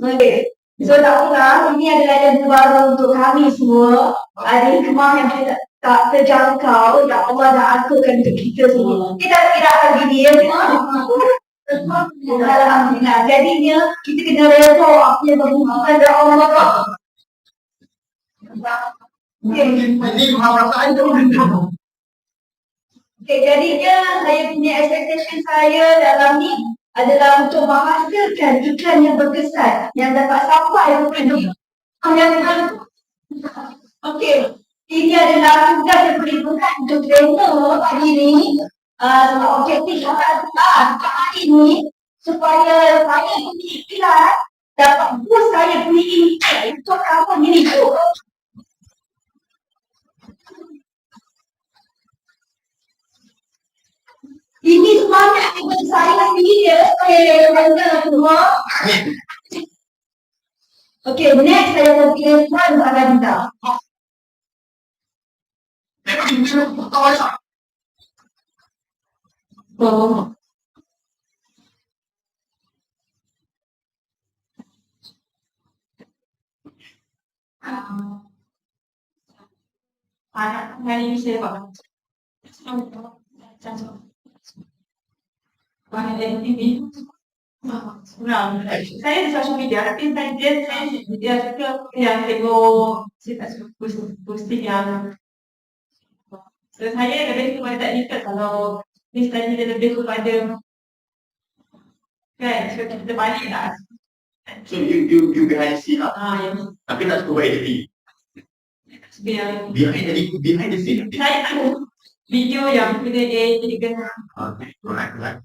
Okay. So tak pula, ini adalah yang baru untuk kami semua. Ada hikmah yang tak terjangkau yang Allah dah aturkan untuk kita semua. Kita tidak akan gini ya. Alhamdulillah. Jadinya kita kena reda apa yang berhubungan dengan Allah. Okay, jadinya saya punya expectation saya dalam ni adalah untuk menghasilkan iklan yang berkesan yang dapat sampai kepada okey, ini adalah tugas yang paling berat untuk trainer hari ini. Objektif hari ini supaya saya punya iklan dapat boost saya punya income untuk apa ini tu. Ini semangat daripada saya sendiri ya, saya bangga semua. Okey, next saya akan pilih Puan Aganita. Oh. Anak hari ini saya buat saya di social media, tapi dia suka yang tengok saya tak suka posting yang so saya lebih kepada technical kalau case study dia lebih kepada kan, so kita balik lah. So you behind the scene lah. Yang Tapi tak suka buat editing. Behind the scene. Saya ada video yang kena editing. Okay, right.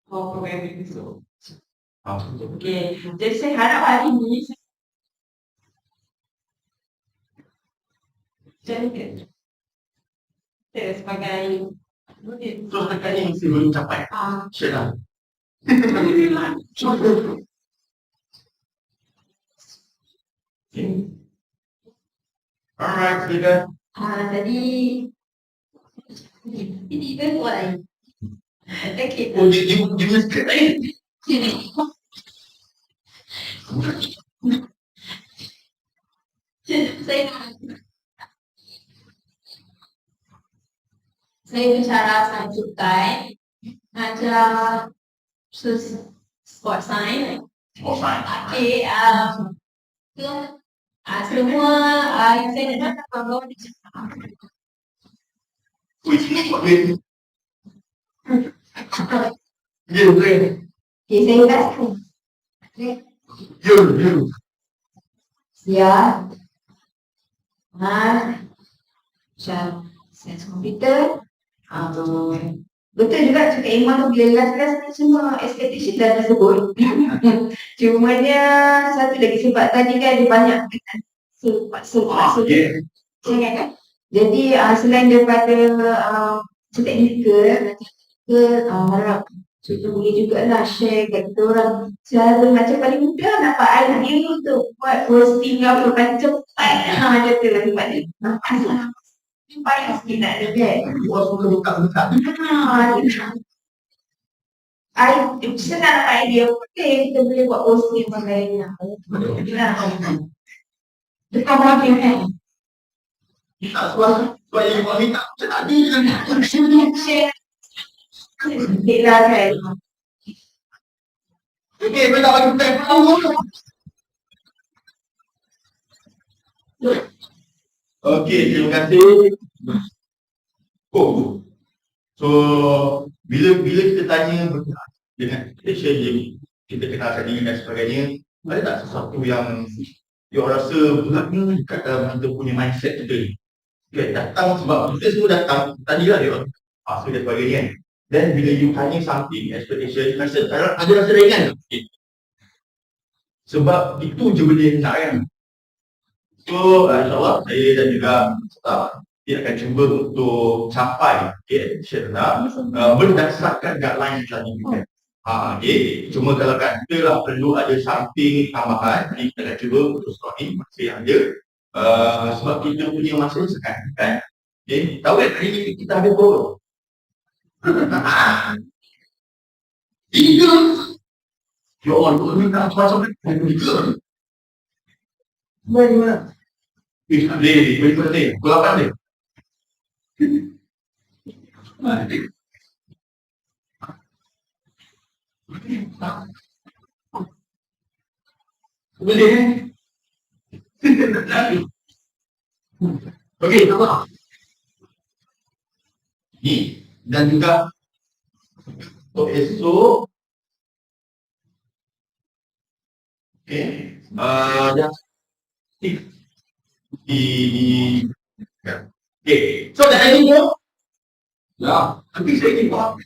Programming so. Okay, jadi saya harap hari ini jadi saya sebagai So setakat ni mesti belum capai. Shit lah. Alright, silakan. Tadi ini kan buat lain. Okay. Oh, dia punya script lain. Saya bicara sanjutkan ajar sport science. Oh, fine. Okay, semua yang saya nak tahu Wih, buat lain. Ya, boleh. okay, saya kasih. Ya. Siap. Sains komputer. Betul juga cakap Iman tu bila last ni semua expectation dah tersebut. Cumanya satu lagi sebab tadi kan ada banyak sebab Yeah. kan. Jadi selain daripada teknikal ke harap kita boleh jugalah share kat kita orang cara macam paling mudah dapat idea untuk buat posting apa kan cepat. Macam tu lah sebab dia. Payah sikit nak ada kan. Buat suka buka-buka. Senang dapat idea. Okay, kita boleh buat posting sebagainya. Dekat bagi kan. Tak suara. Sebab yang buat ni tak macam tadi. Share. Sedikit lah kan. Okay, saya tak bagi time. Okay, terima kasih. Oh. So, bila kita tanya dengan kita share game, kita kenalkan diri dan sebagainya, ada tak sesuatu yang you rasa beratnya dekat dalam kita punya mindset kita ni? Okay, datang sebab kita semua datang tadilah dia so dan sebagainya kan. Then bila you tanya something, expectation, ada rasa ringan tak sikit? Sebab itu je benda yang nak kan. So, insyaAllah saya dan juga dia akan cuba untuk capai expectation berdasarkan guideline yang telah diberikan. Cuma kalau kat kita lah perlu ada something tambahan, jadi kita akan cuba untuk story masa yang ada. Sebab kita punya masa sekarang kan. Tahu kan hari ni kita ada berapa? 3. Ya Allah, you minta macam-macam ni. Mana? Boleh, boleh. Pukul 8 dia. Boleh. Okey, tak apa. Ni, dan juga untuk esok. Okey. Yang di okey. So dah ada ni. Ya, tapi saya ni faham.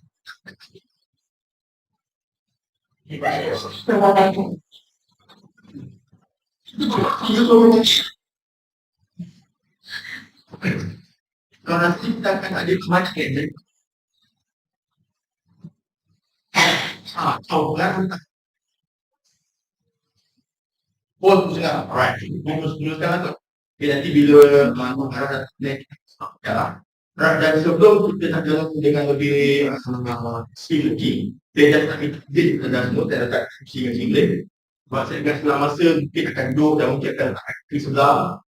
Kalau nanti kita akan ada kematian, jadi tahu kan? Oh, sekarang. Alright. Mungkin sekarang tu. Okay, nanti bila mana harap naik. Ya lah. Right, dan sebelum kita nak jalan dengan lebih skill lagi, saya dah tak ikut dan semua saya letak skill English. Sebab saya akan sebelah masa mungkin akan duduk dan mungkin akan aktif sebelah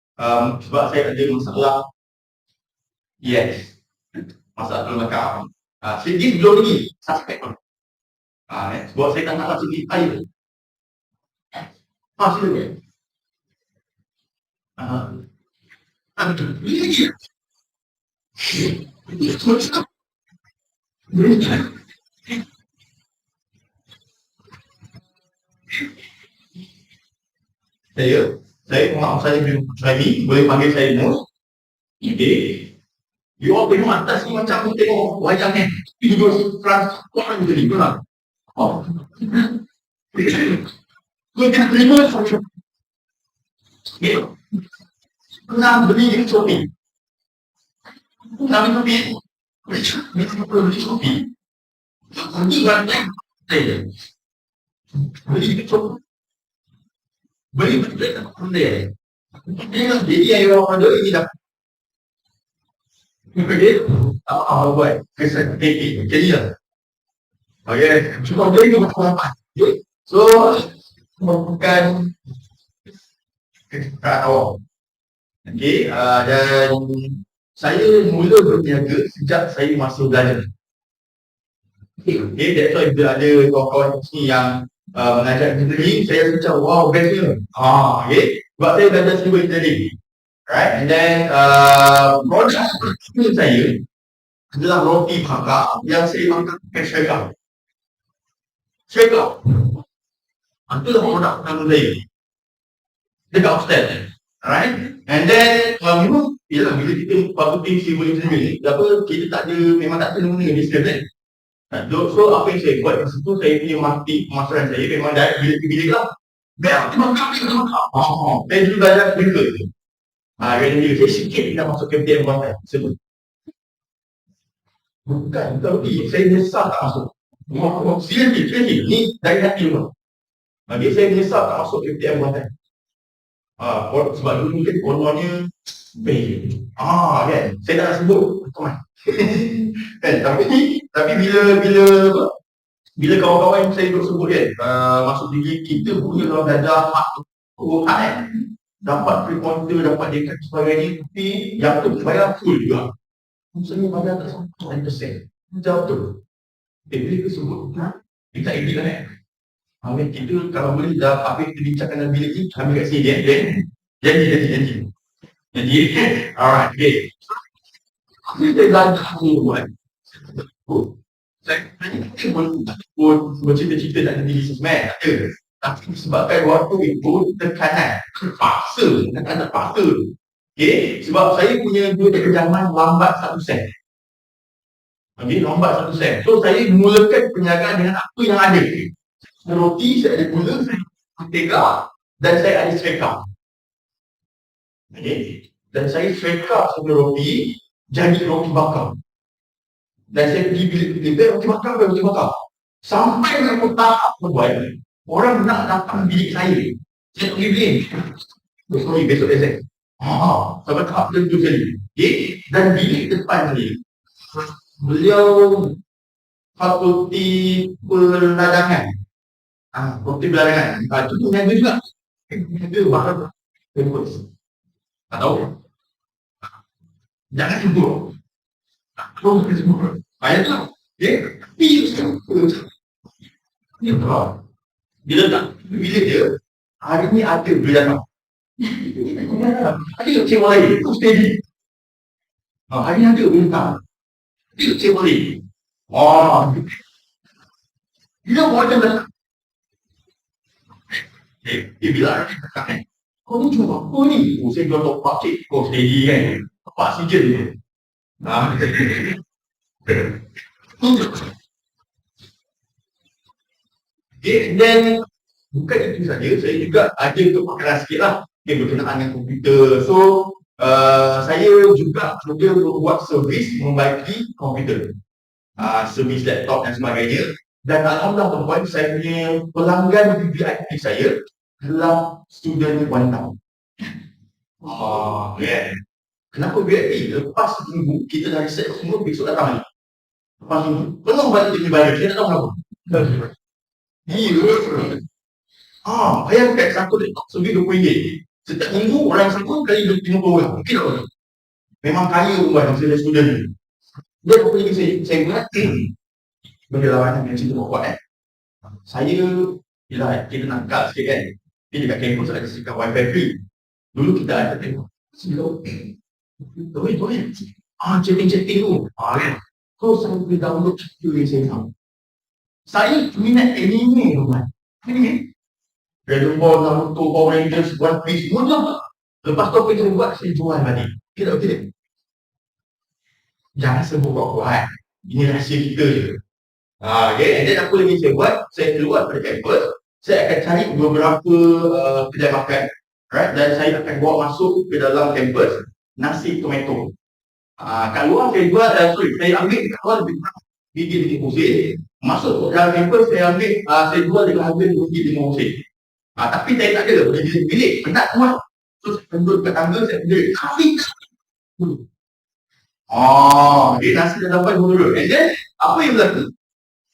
sebab saya ada masalah. Yes. Masalah kelemakan. Sedikit belum lagi. Suspek pun. Sebab saya tak nak rasa air. Silakan. Betul. Saya maaf saya belum lagi boleh panggil saya Mus. Okay. You all tengok atas ni macam aku tengok wayang ni. Video transform je ni, betul tak? Oh. Kau jangan terima. Okay. Kena beli di Shopee. Kami beli di Shopee. Beli banyak. Beli di Shopee. Beli tak pandai. Jadi ayo orang ada ini dah. Okay. Apa buat? Kesan jadi lah. Okay. Cuma beli tu apa? So bukan awak. Okay. Dan saya mula berniaga sejak saya masih belajar. Okay, that's why bila ada kawan-kawan sini yang mengajar engineering, saya macam wow, bestnya. Okay, sebab saya belajar civil engineering. Right, and then produk saya adalah roti bakar yang saya makan pakai syariah. Syariah. Itulah produk pertama saya. Dekat upstairs. Alright, and then memang ialah bila kita fakulti civil engineering, kita tak ada, memang tak ada guna business kan. So apa yang saya buat masa tu, saya punya pemasaran saya memang dari bila-bila lah. Biar makan. Saya dulu belajar berita tu. Bila saya sikit dah masuk KPM Kuantan sebut. Bukan rugi, saya menyesal tak masuk. Seriously, ni dari hati memang. Saya menyesal tak masuk KPM Kuantan. Sebab dulu mungkin kononnya kan, saya tak nak sebut teman. Kan, tapi bila kawan-kawan saya duduk sebut kan, masuk tinggi kita punya kalau belajar hak kan, dapat pre-pointer, dapat dekat sebagainya, tapi yang tu bayar full juga. Maksudnya bayar tak sampai 100%. Macam tu. Bila kita sebut, kita edit lah kan. Kita kalau boleh dah apa yang kita bincangkan dalam bilik ni, ambil kat sini kan. Jadi, alright, okay. Kita belajar buat. Saya pun bercerita-cerita tak ada diri sesemen, tak ada. Tapi sebabkan waktu itu tekanan paksa. Okay, sebab saya punya duit kejangan lambat 1 sen. Okay, lambat 1 sen. So saya mulakan perniagaan dengan apa yang ada. Roti, saya ada gula, saya ada mentega dan saya ada serika. Okay, dan saya serika sama roti jadi roti bakar. Dan saya pergi bilik roti bakar. Sampai ke tahap berbuat, orang nak datang bilik saya. Saya tak pergi bilik. Sorry, besok saya. Sampai tahap tertentu sekali. Okay, dan bilik depan ni, beliau fakulti peladangan. Properti belakangan. Itu pun niaga juga. Niaga bakal tempus. Tak tahu. Jangan cemburu. Terus kita cemburu. Ayat tu. Tapi dia betul. Bila tak, bila dia hari ni ada bila datang. Ada kecewa lain, tu steady. Hari ni ada bila datang. Ada kecewa lain. Dia buat macam datang. Bila ada datang kan. Kau ni cuma apa ni? Saya jual top up cik. Kau steady kan. Apa oksigen ni? Dan bukan itu saja, saya juga ada kepakaran sikit lah berkenaan dengan komputer. So, saya juga buat servis membagi komputer, servis laptop dan sebagainya. Dan alhamdulillah tuan-tuan, saya punya pelanggan VIP saya adalah student wanita. Kenapa VIP? Lepas minggu kita dah reset semua, besok datang lagi. Lepas minggu, penuh balik dia bayar. Saya tak tahu kenapa. Bayangkan satu laptop servis RM20. Setiap minggu orang sama kali 50 orang. Mungkin tak orang. Memang kaya pun buat masa dia student ni. Dan apa lagi saya buat? Benda lawanan yang cerita buat saya, bila kita nak kat sikit kan, dia dekat kampus ada sikat wifi free. Dulu kita ada tengok. Chatting tu. Kan. So saya boleh download cerita yang saya tahu. Saya minat anime tuan. Anime. Dragon Ball, Naruto, Power Rangers, One Piece, semua tu. Lepas tu apa yang saya buat, saya jual balik. Kita okey tak? Jangan sebut buat-buat. Ini rahsia kita je. And then apa lagi saya buat? Saya keluar pada campus, saya akan cari beberapa kedai makan. Right? Dan saya akan bawa masuk ke dalam campus nasi tomato. Kat luar saya jual, saya ambil kat luar lebih kurang RM5 pusing. Masuk ke dalam campus saya ambil, saya jual dengan harga RM25 pusing. Tapi saya tak ada berdiri bilik, penat semua. So saya duduk kat tangga, saya berdiri. Dia nasi dah dapat dulu. And then, apa yang berlaku?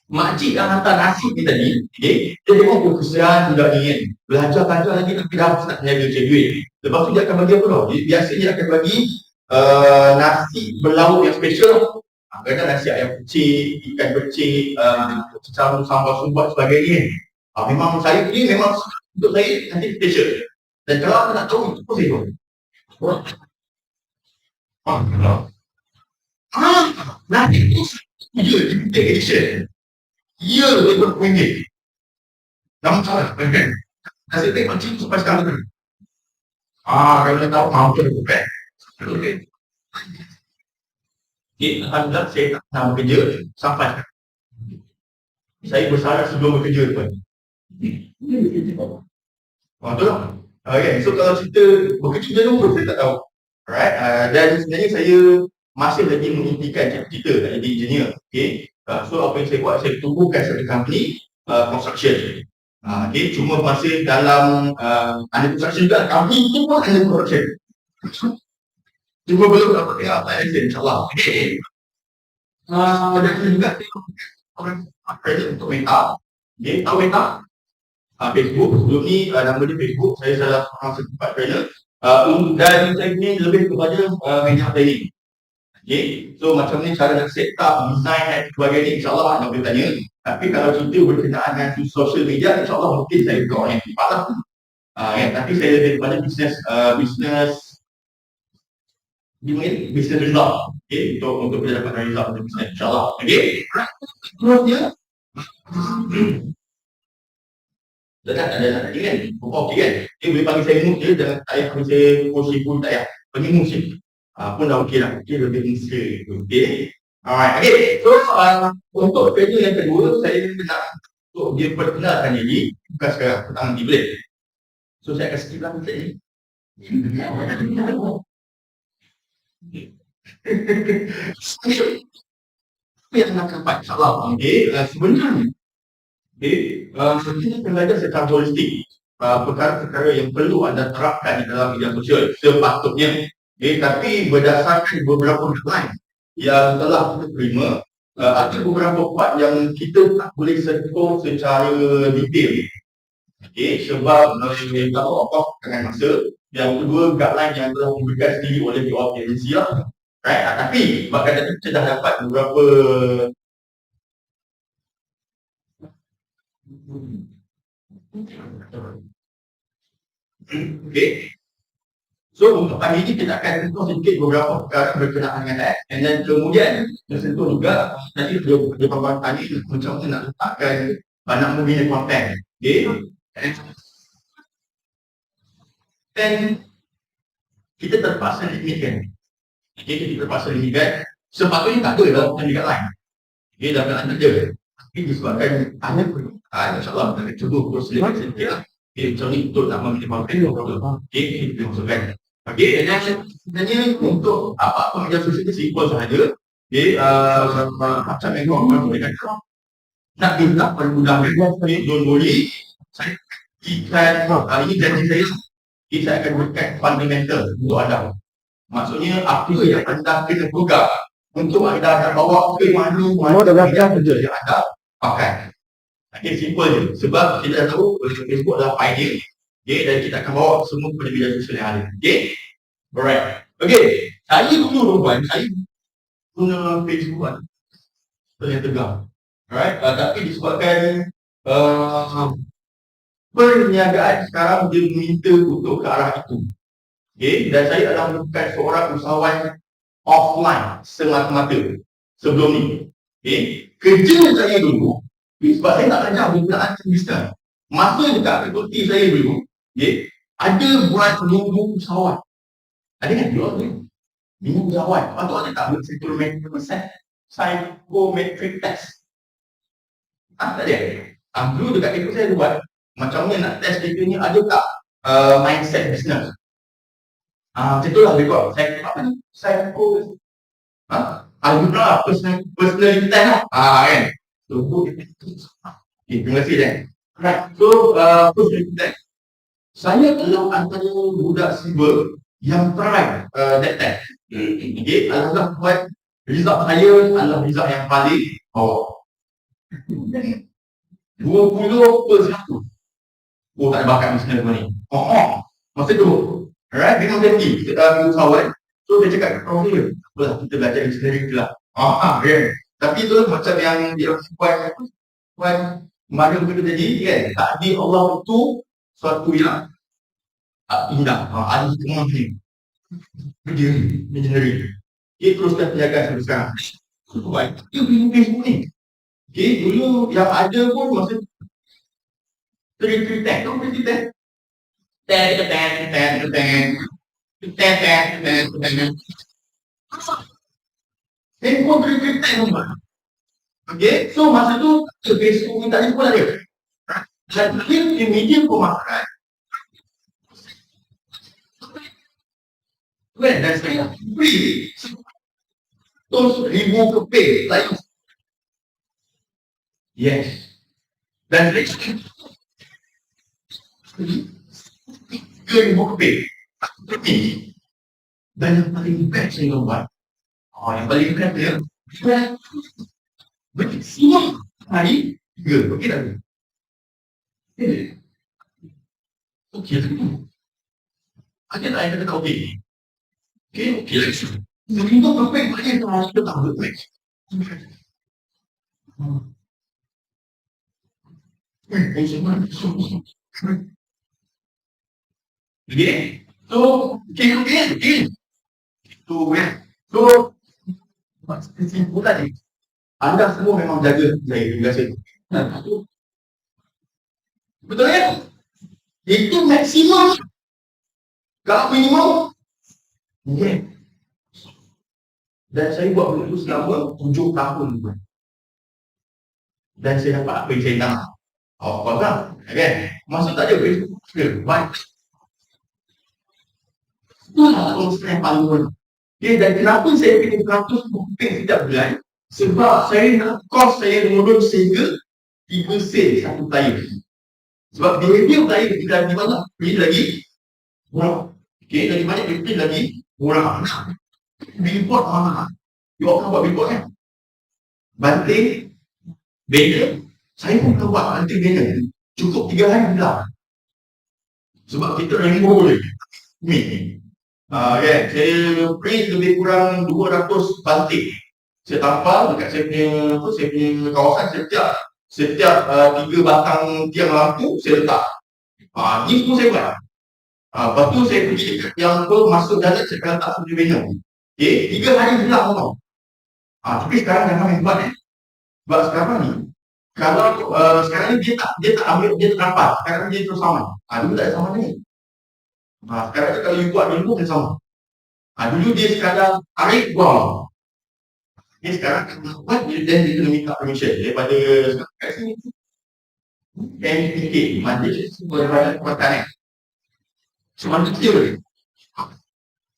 Makcik yang hantar nasi ni tadi, dia tengok kesian budak ni kan. Belajar lagi tapi dah nak jaga cek duit. Lepas tu dia akan bagi apa tau? Biasanya dia akan bagi nasi berlauk yang special. Kadang nasi ayam kecil, ikan kecil, sambal sumbat sebagainya. Memang saya ni memang untuk saya nanti special. Dan kalau aku nak tahu, apa saya tahu? Nanti tu dia limited edition. Ya, dia RM20. Namun salah, kan? Nasi teh macam sampai sekarang kan? Kalau dia tahu, mampu dia bukan. Okay. Alhamdulillah saya tak pernah bekerja sampai sekarang. Saya bersalah sebelum bekerja tuan. Betul tak? Okay, so kalau cerita bekerja dulu, saya tak tahu. Alright, dan sebenarnya saya masih lagi mengimpikan cita-cita nak jadi engineer. Okay, so apa yang saya buat, saya tumbuhkan satu company construction. Okay, cuma masih dalam under construction juga, company itu pun under construction. Cuma belum dapat apa license, insyaAllah. Okay. Dan juga orang untuk Meta. Okay, tahu Meta? Facebook, sebelum ni nama dia Facebook, saya salah faham setempat trainer. Dan saya ni lebih kepada media planning. Okay, so macam ni cara nak set up, design dan sebagainya, insyaAllah nak boleh tanya. Tapi kalau cerita berkenaan dengan social media, insyaAllah mungkin saya juga orang yang tepat lah. Tapi saya lebih kepada business result. Okay, untuk kita dapatkan result untuk business, insyaAllah. Okay, terusnya Dekat ada nak tanya kan? Okey kan? Dia boleh panggil saya Mus je, jangan tak payah panggil saya Koshi pun tak payah. Panggil Mus je. Pun dah okey lah. Okey, lebih mesra. Okey. Alright. Okay. So, untuk kerja yang kedua, saya nak untuk dia perkenalkan diri. Bukan sekarang, petang nanti boleh. So, saya akan skip lah untuk ni. Apa yang nak dapat? InsyaAllah. Okay. Sebenarnya, kita belajar secara holistik perkara-perkara yang perlu anda terapkan di dalam media sosial sepatutnya. Tapi berdasarkan beberapa guideline yang telah kita terima, ada beberapa part yang kita tak boleh sentuh secara detail. Okay, sebab kalau off dengan masa. Yang kedua, guideline yang telah diberikan sendiri oleh pihak agensi lah. Right? Tapi sebabkan tadi kita dah dapat beberapa okay. So untuk pagi ini kita akan sentuh sedikit beberapa perkara berkenaan dengan app, and then kemudian kita sentuh juga nanti dia pembuat tadi macam mana nak letakkan nak membina konten. Okay. Dan kita terpaksa limitkan. Okay, kita terpaksa limitkan. Sepatutnya tak ada dalam pendidikan lain. Okay, dalam keadaan tak ada. Tapi disebabkan ada perlukan, insyaAllah kita cuba persilakan sedikit lah. Okay, macam ni untuk nak membina konten. Okay, kita masukkan. Okay, dan sebenarnya untuk apa-apa media sosial itu simple sahaja. Okay, macam yang korang boleh kata, nak minta paling mudah. Okay, don't worry. Saya ini janji saya. Kita akan berikan fundamental untuk anda. Maksudnya apa yang anda kena pegang untuk anda akan bawa ke mana yang anda pakai. Okay, simple je. Sebab kita dah tahu Facebook adalah pioneer. Okay, dan kita akan bawa semua kepada media sosial yang ada. Okay? Alright. Okay. Saya dulu tuan, saya guna Facebook kan. Yang tegang. Alright. Tapi disebabkan perniagaan sekarang dia meminta untuk ke arah itu. Okay? Dan saya adalah merupakan seorang usahawan offline semata-mata sebelum ni. Okay? Kerja saya dulu, sebab saya tak ajar penggunaan bisnes. Masa dekat fakulti saya dulu, okay, ada buat minggu usahawan. Ada kan dia tu? Minggu usahawan. Lepas tu ada tak buat psychometric test? Tak ada. Dulu dekat fakulti saya buat macam mana nak test kita ni ada tak mindset business. Macam tu lah dia buat. Psycho algebra personality test lah. Kan. So, okay, terima kasih Dan. Right. So, personality test. Saya adalah antara budak siber yang try that test. Okay, alhamdulillah buat result saya adalah result yang paling bawah. 20%. Oh, tak ada bakat bisnes ni. Masa tu. Alright, memang janji. Kita usahawan. So, dia cakap, dia. Apalah, kita belajar engineering je lah. Kan. Tapi tu macam yang dia puan Mariam kata tadi, kan. Takdir Allah itu suatu yang indah. Ada hikmah ni. Dia engineering. Dia teruskan perniagaan sampai sekarang. Baik. Dia bingung Facebook ni. Okay, dulu yang ada pun masa Trik-trik kau mesti ten. Handphone trik-trik nombor. Okay, so masa tu Facebook minta ni pun ada. Dan di media pemasaran. Dan saya beri 100,000 keping lain. Yes. Dan 3,000 keping. Dan yang paling best saya buat. Yang paling best dia. Semua hari 3. Okey tak? Okey tak? Ada tak yang kata okey? Okey lah. Seminggu keping banyak tu harus kita tak boleh. Okay, so okay. So kesimpulan ni, anda semua memang jaga saya biasa. Betul ya? Itu maksimum. Kalau minimum, dan saya buat benda itu selama 7 tahun. Dan saya dapat apa yang saya nak. Kan? Maksud tak ada Facebook. Baik. Itulah konsep yang paling mudah. Dan kenapa saya pilih 100 keping setiap bulan? Sebab saya nak kos saya menurun sehingga 3 sen satu player. Sebab behavior player kita lagi banyak, pilih lagi murah. Lagi banyak pilih lagi murah. Billboard mahal. You akan buat billboard kan? banting banner, saya pun pernah buat banting banner. Cukup 3 hari hilang. Sebab kita rainbow je. Ni. Kan, saya print lebih kurang 200 banting. Saya tampal dekat saya punya kawasan, setiap 3 batang tiang lampu saya letak. Ni semua saya buat. Lepas tu saya pergi dekat yang tu masuk jalan saya akan letak satu banner. Okay, 3 hari hilang tau. Tapi sekarang jangan main buat sebab sekarang ni kalau sekarang ni dia tak ambil, dia tak nampak. Sekarang dia terus sama. Dulu tak ada sama ni. Sekarang ni kalau you buat dulu dia sama. Dulu dia sekadar tarik buang. Ni sekarang kalau buat dia kena minta permission daripada kat sini. MPK, Majlis Perbahagian Kekuatan. Cuma kecil je.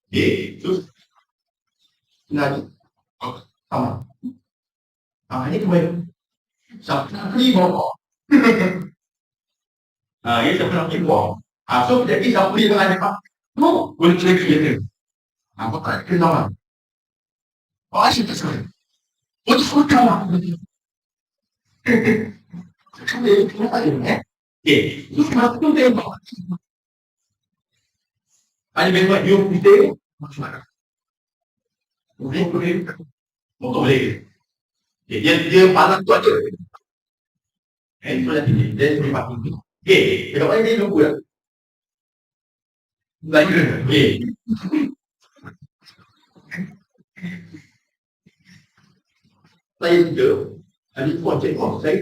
Okay, terus lagi sama. Ini kembali. Siapa nak beli bawah? Ini siapa nak beli bawah? So, jadi siapa beli dengan dia? No, boleh cek dia. Apa tak kenal lah. Asyik tak sekali. Itu suka lah. Kenapa dia? Okay, terus kenapa tu tembak? Ada memang you putih, macam mana? Boleh. Motor boleh. Dia panas tu aja. Itu dah tinggi. Dia boleh pakai. Okay, dekat mana dia lupa tak? Lagi. Okay. Saya juga, ada projek saya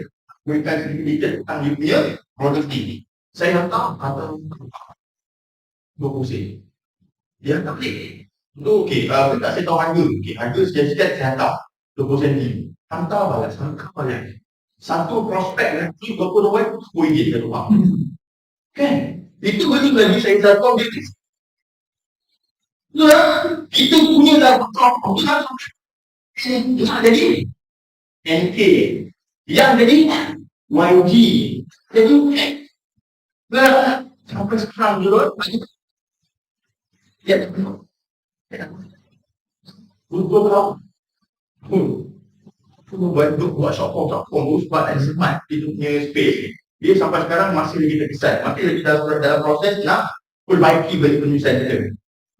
berikan sedikit tentang dia punya produk tinggi. Saya hantar atau 20 sen. Dia tak boleh. Itu okey, tak saya tahu harga. Okey, harga sekian-sekian saya hantar 20 sen ni. Hantar balas, hantar balas. Satu prospek nanti berapa dolar RM10 satu orang. Kan? Itu belum lagi saya jatuh dia. Kita punya dah jadi NK. Yang jadi YG. Jadi sampai sekarang dulu. Ya, untuk tahu. Buat sokong sebab dan sempat dia punya space. Dia sampai sekarang masih lagi terkesan. Masih lagi dalam proses nak perbaiki balik penulisan kita.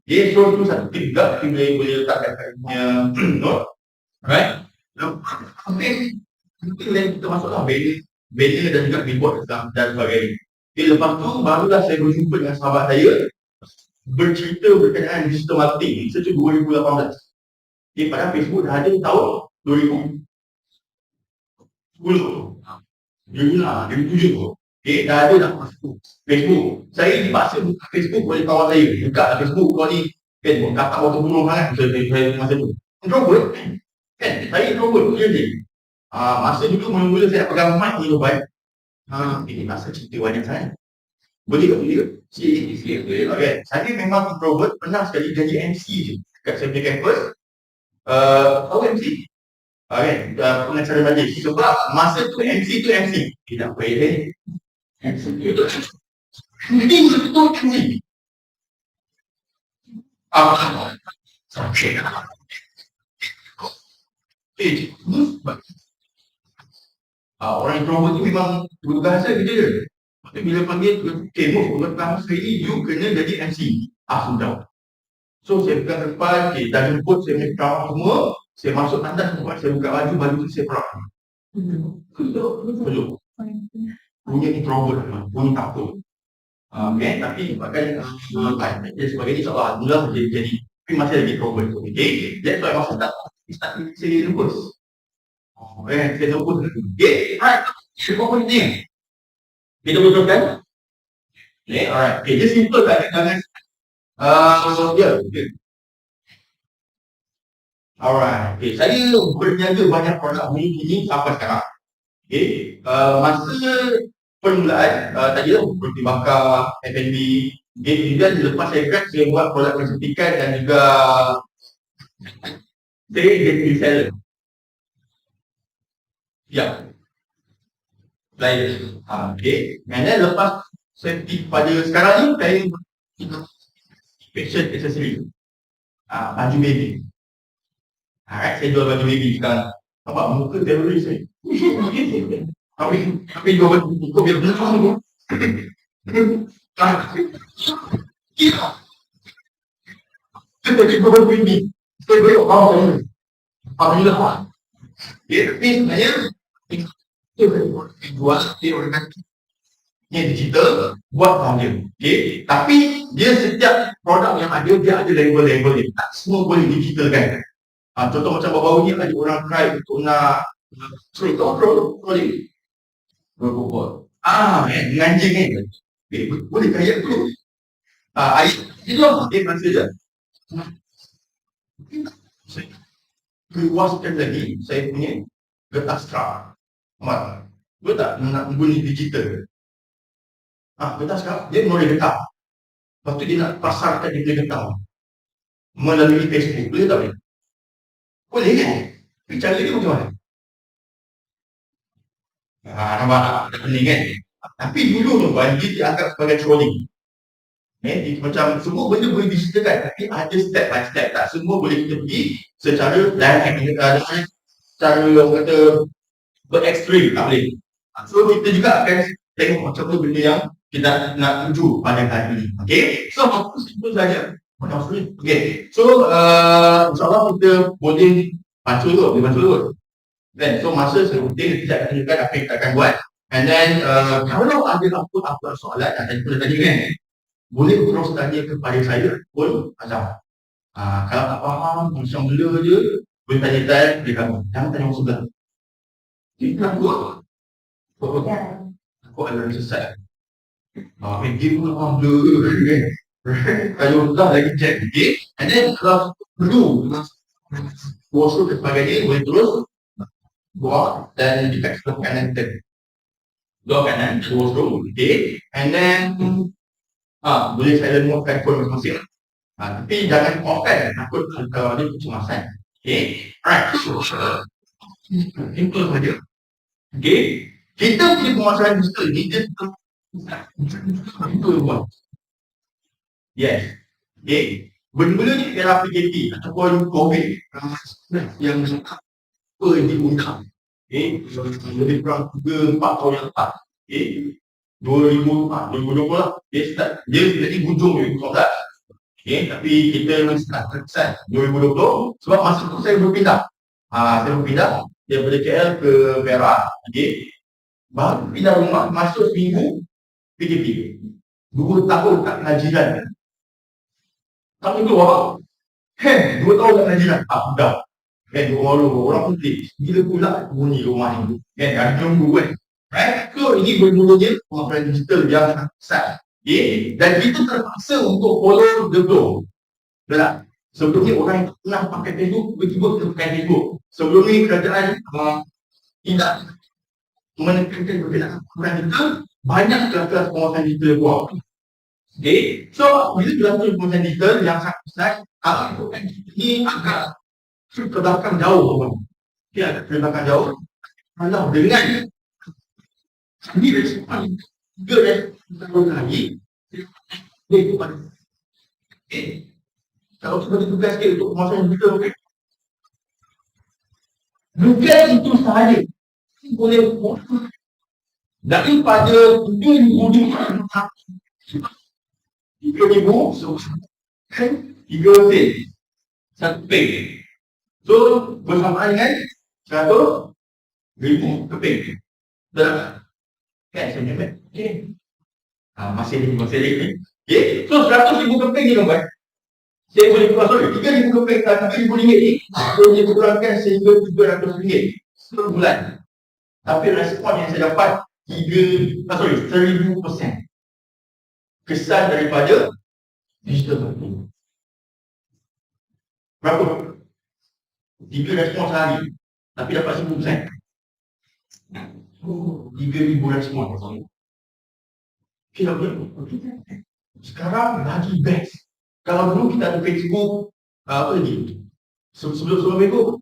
Dia so tu satu tip juga kita boleh letakkan kat punya note. Alright? Mungkin lain kita masuklah banner dan juga billboard dan sebagainya. Lepas tu barulah saya berjumpa dengan sahabat saya bercerita berkenaan digital marketing. Itu 2018. Pada Facebook dah ada tahun 2010. 2007 tu. Dah ada dah masuk Facebook. Saya dipaksa buka Facebook oleh kawan saya. Buka lah Facebook kau ni. Kan, kakak waktu bunuh kan. Saya masa tu. Introvert. Kan, saya introvert. Masa dulu mula-mula saya pegang mic ni baik. Ini masa cerita banyak sangat. Boleh ke? Boleh. Okay. Saya memang introvert. Pernah sekali jadi MC je. Kat saya punya campus. Tahu MC? Pengacara majlis. Sebab masa tu MC tu MC. Tidak boleh. MC tu ini betul MC. Orang introvert tu memang berbahasa kerja je. Tapi bila panggil tembok berbahasa ini, you kena jadi MC. Sudah. So saya pegang depan, dah jemput saya punya kawan semua. Saya masuk tandas tempat saya buka baju tu saya perang. Belum. Punya introvert, punya takut. Okay, tapi bahkan sebagainya insyaAllah mula jadi tapi masih lagi introvert. Okay, that's why masa start saya nervous. Saya nervous. Okay, alright. Apa penting? Kita betulkan? Okay, alright. Okay, just simple tak? Jangan okay. Alright. Okay, saya berniaga banyak produk ini sampai sekarang. Okay, masa permulaan tadi lah roti bakar, F&B. Okay, kemudian lepas saya grad saya buat produk kecantikan dan juga saya jadi reseller. Ya. Lain. Okay. And then lepas saya pada sekarang ni saya fashion accessory. Baju baby. Alright, saya jual baju baby sekarang. Nampak muka teroris ni. Tapi kau biar belakang tu. Kira. Kita cuba begini. Kita belok bawah ni. Apabila. Tapi sebenarnya buat dia orang kata yang digital buat tahun dia. Okay? Tapi dia setiap produk yang ada dia ada label-label dia. Tak semua boleh digital kan. Contoh macam baru-baru ni ada orang try untuk nak trolling. Robot. Dengan anjing ni. Boleh kaya tu. Ayat itu masa je. Saya luaskan lagi saya punya getah sekarang. Betul tak nak guna digital? Getah sekarang dia menulis getah. Lepas tu dia nak pasarkan dia punya getah melalui Facebook. Boleh tak boleh? Boleh kan? Tapi cara dia macam mana? Nampak tak pening kan? Tapi dulu tu dia dianggap sebagai trolling. Macam semua benda boleh digitalkan, tapi ada step by step. Tak semua boleh kita pergi secara direct, secara orang kata berekstrim, tak boleh. So kita juga akan tengok macam mana benda yang kita nak tuju pada hari ini. Okay, so itu saja. Okay, so insyaAllah kita boleh baca dulu. Then, so masa serutin kita akan tunjukkan apa yang kita akan buat. And then kalau ada apa soalan yang tadi kan, boleh terus tanya kepada saya pun Azam. Kalau tak faham, macam benda je, boleh tanya dia kamu. Jangan tanya orang sebelah. Kita takut. Takut ada orang sesat. Dia pun faham benda. Kalau dah lagi check. Okay. And then kalau perlu kuasa dan sebagainya, boleh terus buat dan dekat sebelah kanan kita. Sebelah kanan, washroom. Okay. And then boleh saya removekan phone masing-masing. Tapi jangan off-kan, takut kalau ada kecemasan. Okay, alright. Simple saja. Okay, kita punya permasalahan digital ni dia itu buat. Yes. Okay, benda-benda ni era PKP ataupun COVID yang apa yang diundang. Okay, lebih kurang 3-4 tahun yang lepas. Okay, 2020 lah. Dia jadi hujung 2019. Okay, tapi kita memang start terkesan 2020 sebab masa tu saya berpindah. Saya berpindah daripada KL ke Perak. Okay, baru pindah rumah masuk seminggu PKP. 2 tahun tak kena jiran. Kami keluar. 2 tahun tak kena jiran. Dah. Orang putih. Bila pula bunyi rumah ni. Ada tunggu kan. Right? So ini bermulanya pemaparan digital yang sangat besar. Okay? Dan kita terpaksa untuk follow the flow. Betul. Sebelum ni orang yang pernah pakai Facebook, tiba-tiba kita pakai Facebook. Sebelum ni kerajaan tidak menekankan berkenaan pemaparan digital, banyak kelas-kelas pemaparan digital buat. Okay? So, bila kelas pemaparan digital yang sangat besar, ini agak ke belakang jauh. Okay, agak ke belakang jauh. Kalau dengan ini respon 3 tahun lagi dia itu pada kalau kita tugas sikit untuk pemasaran kita tugas itu sahaja boleh daripada 3,000 satu pay. So bersamaan dengan 100,000 keping. Betul kan saya cakap? Okay. Masih lagi. Okay. So 100,000 keping ni tuan-tuan. Saya boleh keluar 3,000 keping, 3,000 ringgit ni boleh dikurangkan sehingga RM700 sebulan. Tapi respon yang saya dapat 1,000% kesan daripada digital marketing. Berapa? 3 respon sehari. Tapi dapat 1,000%. 3,000 respon. Sekarang lagi best. Kalau dulu kita ada Facebook, apa lagi? Sebelum itu,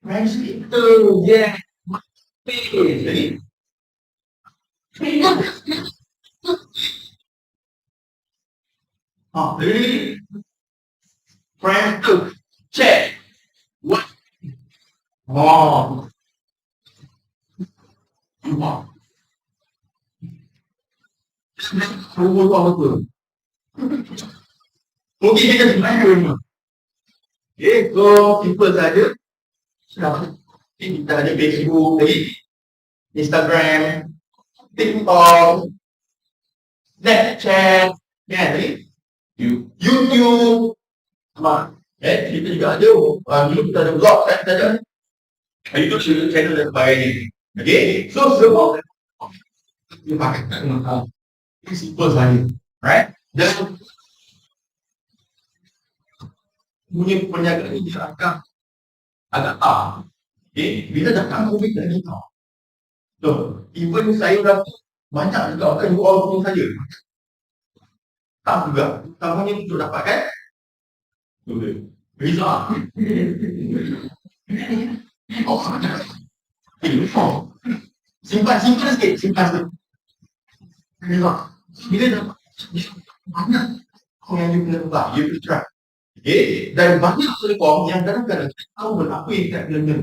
friends kita, jadi, jadi, friends tu, chat, what? Oh, nampak. Semua tu apa tu? Mungkin kita sebenarnya ni. Okay, so simple saja. Kita ada Facebook lagi, Instagram, TikTok, Snapchat, kan tadi? YouTube. Kita juga ada, dulu kita ada blog kan, kita ada YouTube channel dan sebagainya. Okay, so semua dia pakai kat rumah. Ini simple saja. Right? Dan punya perniagaan ini dia agak okay, bila datang COVID lagi tau. So, even saya dah banyak juga bukan dua orang pun saja. Tak juga. Tamunya untuk dapatkan Visa. Oh, simpan sikit, simpan sikit. Visa. Bila dapat banyak orang yang kena buka, you kena try. Okay, dan banyak telefon yang kadang-kadang kita tahu berapa yang kita kena.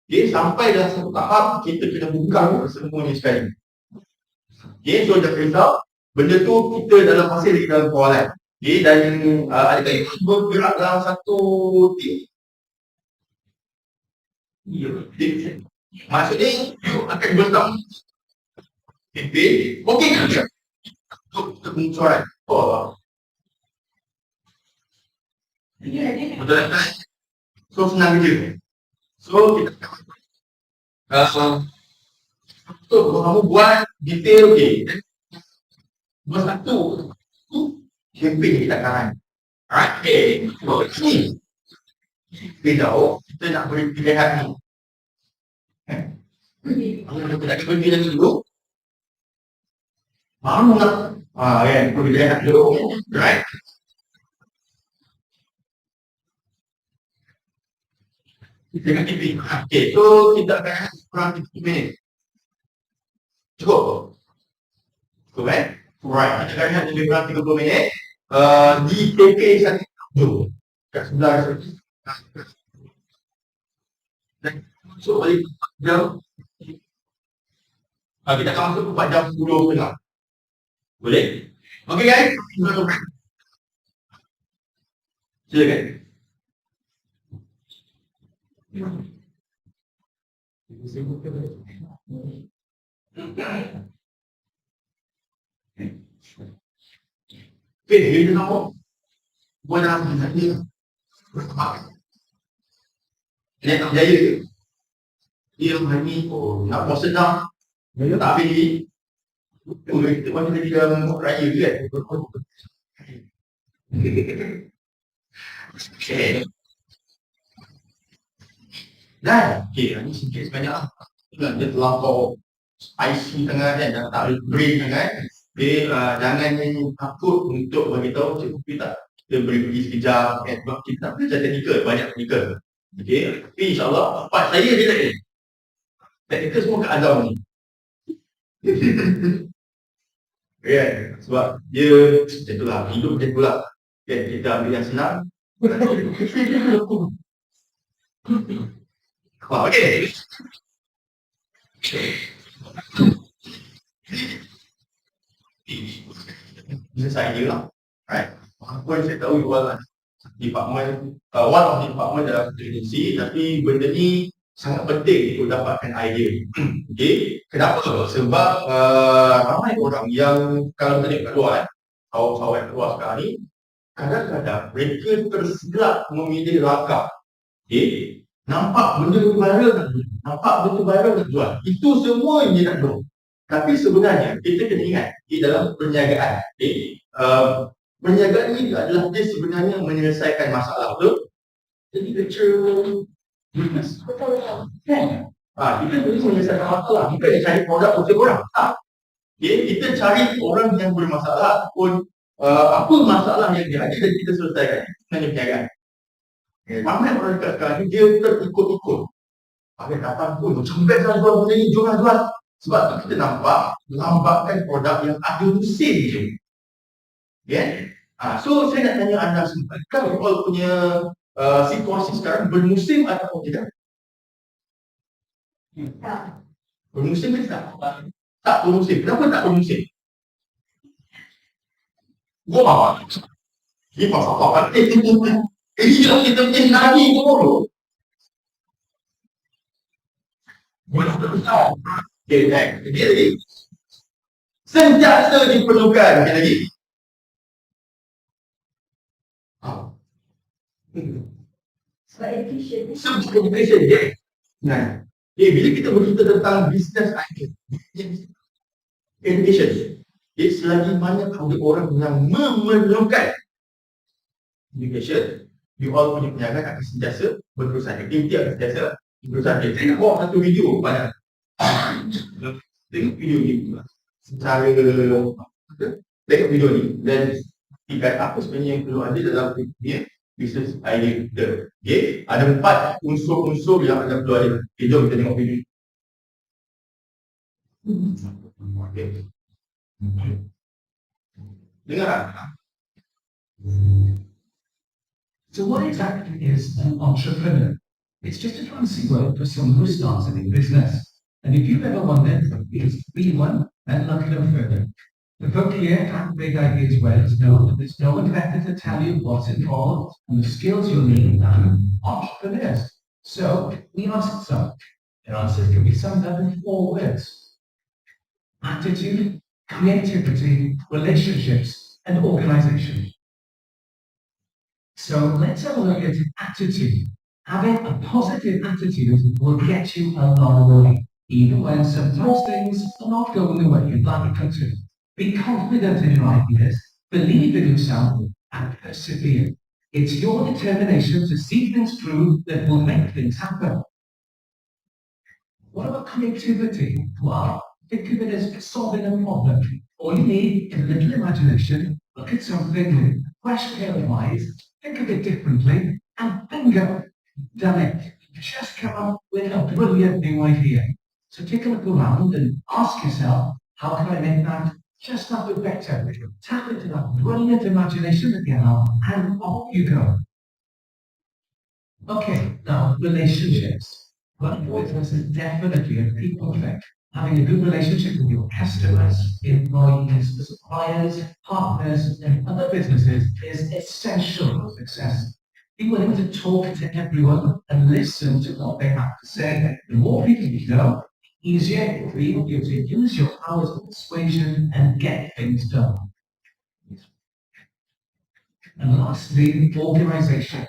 Okay, sampai dah satu tahap kita kena buka semuanya sekali. Okay, so jangan risau. Benda tu kita dalam masa lagi dalam kawalan. Okay, dan ada kali bergerak dalam satu tim. Maksudnya, you akan bertemu. Okey kan? Untuk pengecualian. Oh, betul tak? So, senang je. So, kita so, kamu buat detail okey. Nombor satu, campaign kita kan. Alright, okay. Ni. Kita tahu, kita nak beri pilihan ni. Kita nak beri pilihan dulu. Baru nak, kan, beri pilihan dulu. Right? Kita nak TV. Okay, so kita akan kurang 30 minit. Cukup? Cukup kan? Alright, kita akan lebih kurang 30 minit. Di KK satu. Kat sebelah sini. Dan masuk balik jam. Kita akan masuk 4 jam 10.30. Boleh? Okey guys? Silakan. Okay, dia tahu. Buat dalam dia. Dia tak berjaya ke? Dia hari ni, nak buat senang. Dia tak pilih. Kita macam tadi dalam raya ke kan? Okay. Dan, okay, ni sikit sebanyak lah. Dia terlampau spicy sangat kan, jangan tak boleh brain sangat. Okay, jangan takut untuk beritahu cikgu tak. Kita boleh pergi sekejap kan, sebab kita tak belajar teknikal, banyak teknikal. Okay, tapi insyaAllah, part saya dia tak ada. Teknikal semua kat Azam ni. Kan, sebab dia macam itulah, hidup macam itulah. Kan, kita ambil yang senang. Okay. Bisa saya lah. Right. Apa yang saya tahu jualan department, one of the department dalam satu agensi, tapi benda ni sangat penting untuk dapatkan idea. Okay. Kenapa? Sebab ramai orang yang kalau kita kat luar, kawan-kawan kat luar sekarang ni, kadang-kadang mereka tersilap memilih langkah. Okay. Nampak benda tu viral nak jual. Nampak benda tu viral nak jual. Itu semua yang dia nak jual. Tapi sebenarnya kita kena ingat di dalam perniagaan. Okay. Perniagaan ini adalah dia sebenarnya menyelesaikan masalah, betul? Jadi lecture business. Kan? Kita boleh menyelesaikan masalah. Bukan cari produk untuk orang. Okay. Kita cari orang yang bermasalah ataupun apa masalah yang dia ada dan kita selesaikan. Sebenarnya perniagaan. Ramai orang dekat sekarang ni dia terikut-ikut. Ada datang pun macam best lah jual benda ni, jual. Sebab tu kita nampak lambatkan produk yang ada musim je. Yeah? So saya nak tanya anda semua, kalau punya situasi sekarang bermusim ataupun tidak? Tak. Bermusim ke tak? Tak bermusim. Kenapa tak bermusim? Wah, ini pasal apa? Ini jelas kita punya nadi tu. Okay, next. Dia lagi. Sentiasa diperlukan. Dia lagi. Sebab education. Sebab education dia. Nah, bila kita bercerita tentang business idea, education, selagi mana ada orang yang memerlukan education, you all punya perniagaan akan sentiasa berterusan. Aktiviti akan sentiasa berterusan. Okay, tengok satu video pada tengok video ni secara tengok video ni dan ikat apa sebenarnya yang perlu ada dalam dunia business idea kita. Okay, ada 4 unsur-unsur yang anda perlu ada. Okay, jom kita tengok video ni. Okay. Dengar tak? So what exactly is an entrepreneur? It's just a fancy word for someone who starts a new business. And if you've ever wondered, it's be one, then look no further. The folk here have big ideas well as know that there's no one better to tell you what's involved and the skills you'll need than entrepreneurs. So we asked some. Their answers can be summed up in 4 words: attitude, creativity, relationships, and organization. So let's have a look at attitude. Having a positive attitude will get you a long way, even when sometimes things are not going the way you'd like them to. Be confident in your ideas, believe in yourself, and persevere. It's your determination to see things through that will make things happen. What about creativity? Well, think of it as solving a problem. All you need is a little imagination, look at something with a fresh pair of eyes, think of it differently, and bingo, done it. You just come up with a brilliant new idea. So take a look around and ask yourself, how can I make that just that bit better? Tap into that brilliant imagination that you have, and off you go. Okay, now relationships. Well, business is definitely a people thing. Having a good relationship with your customers, employees, suppliers, partners, and other businesses is essential for success. Be willing to talk to everyone and listen to what they have to say. The more people you know, the easier it will be for you to use your powers of persuasion and get things done. And lastly, organization.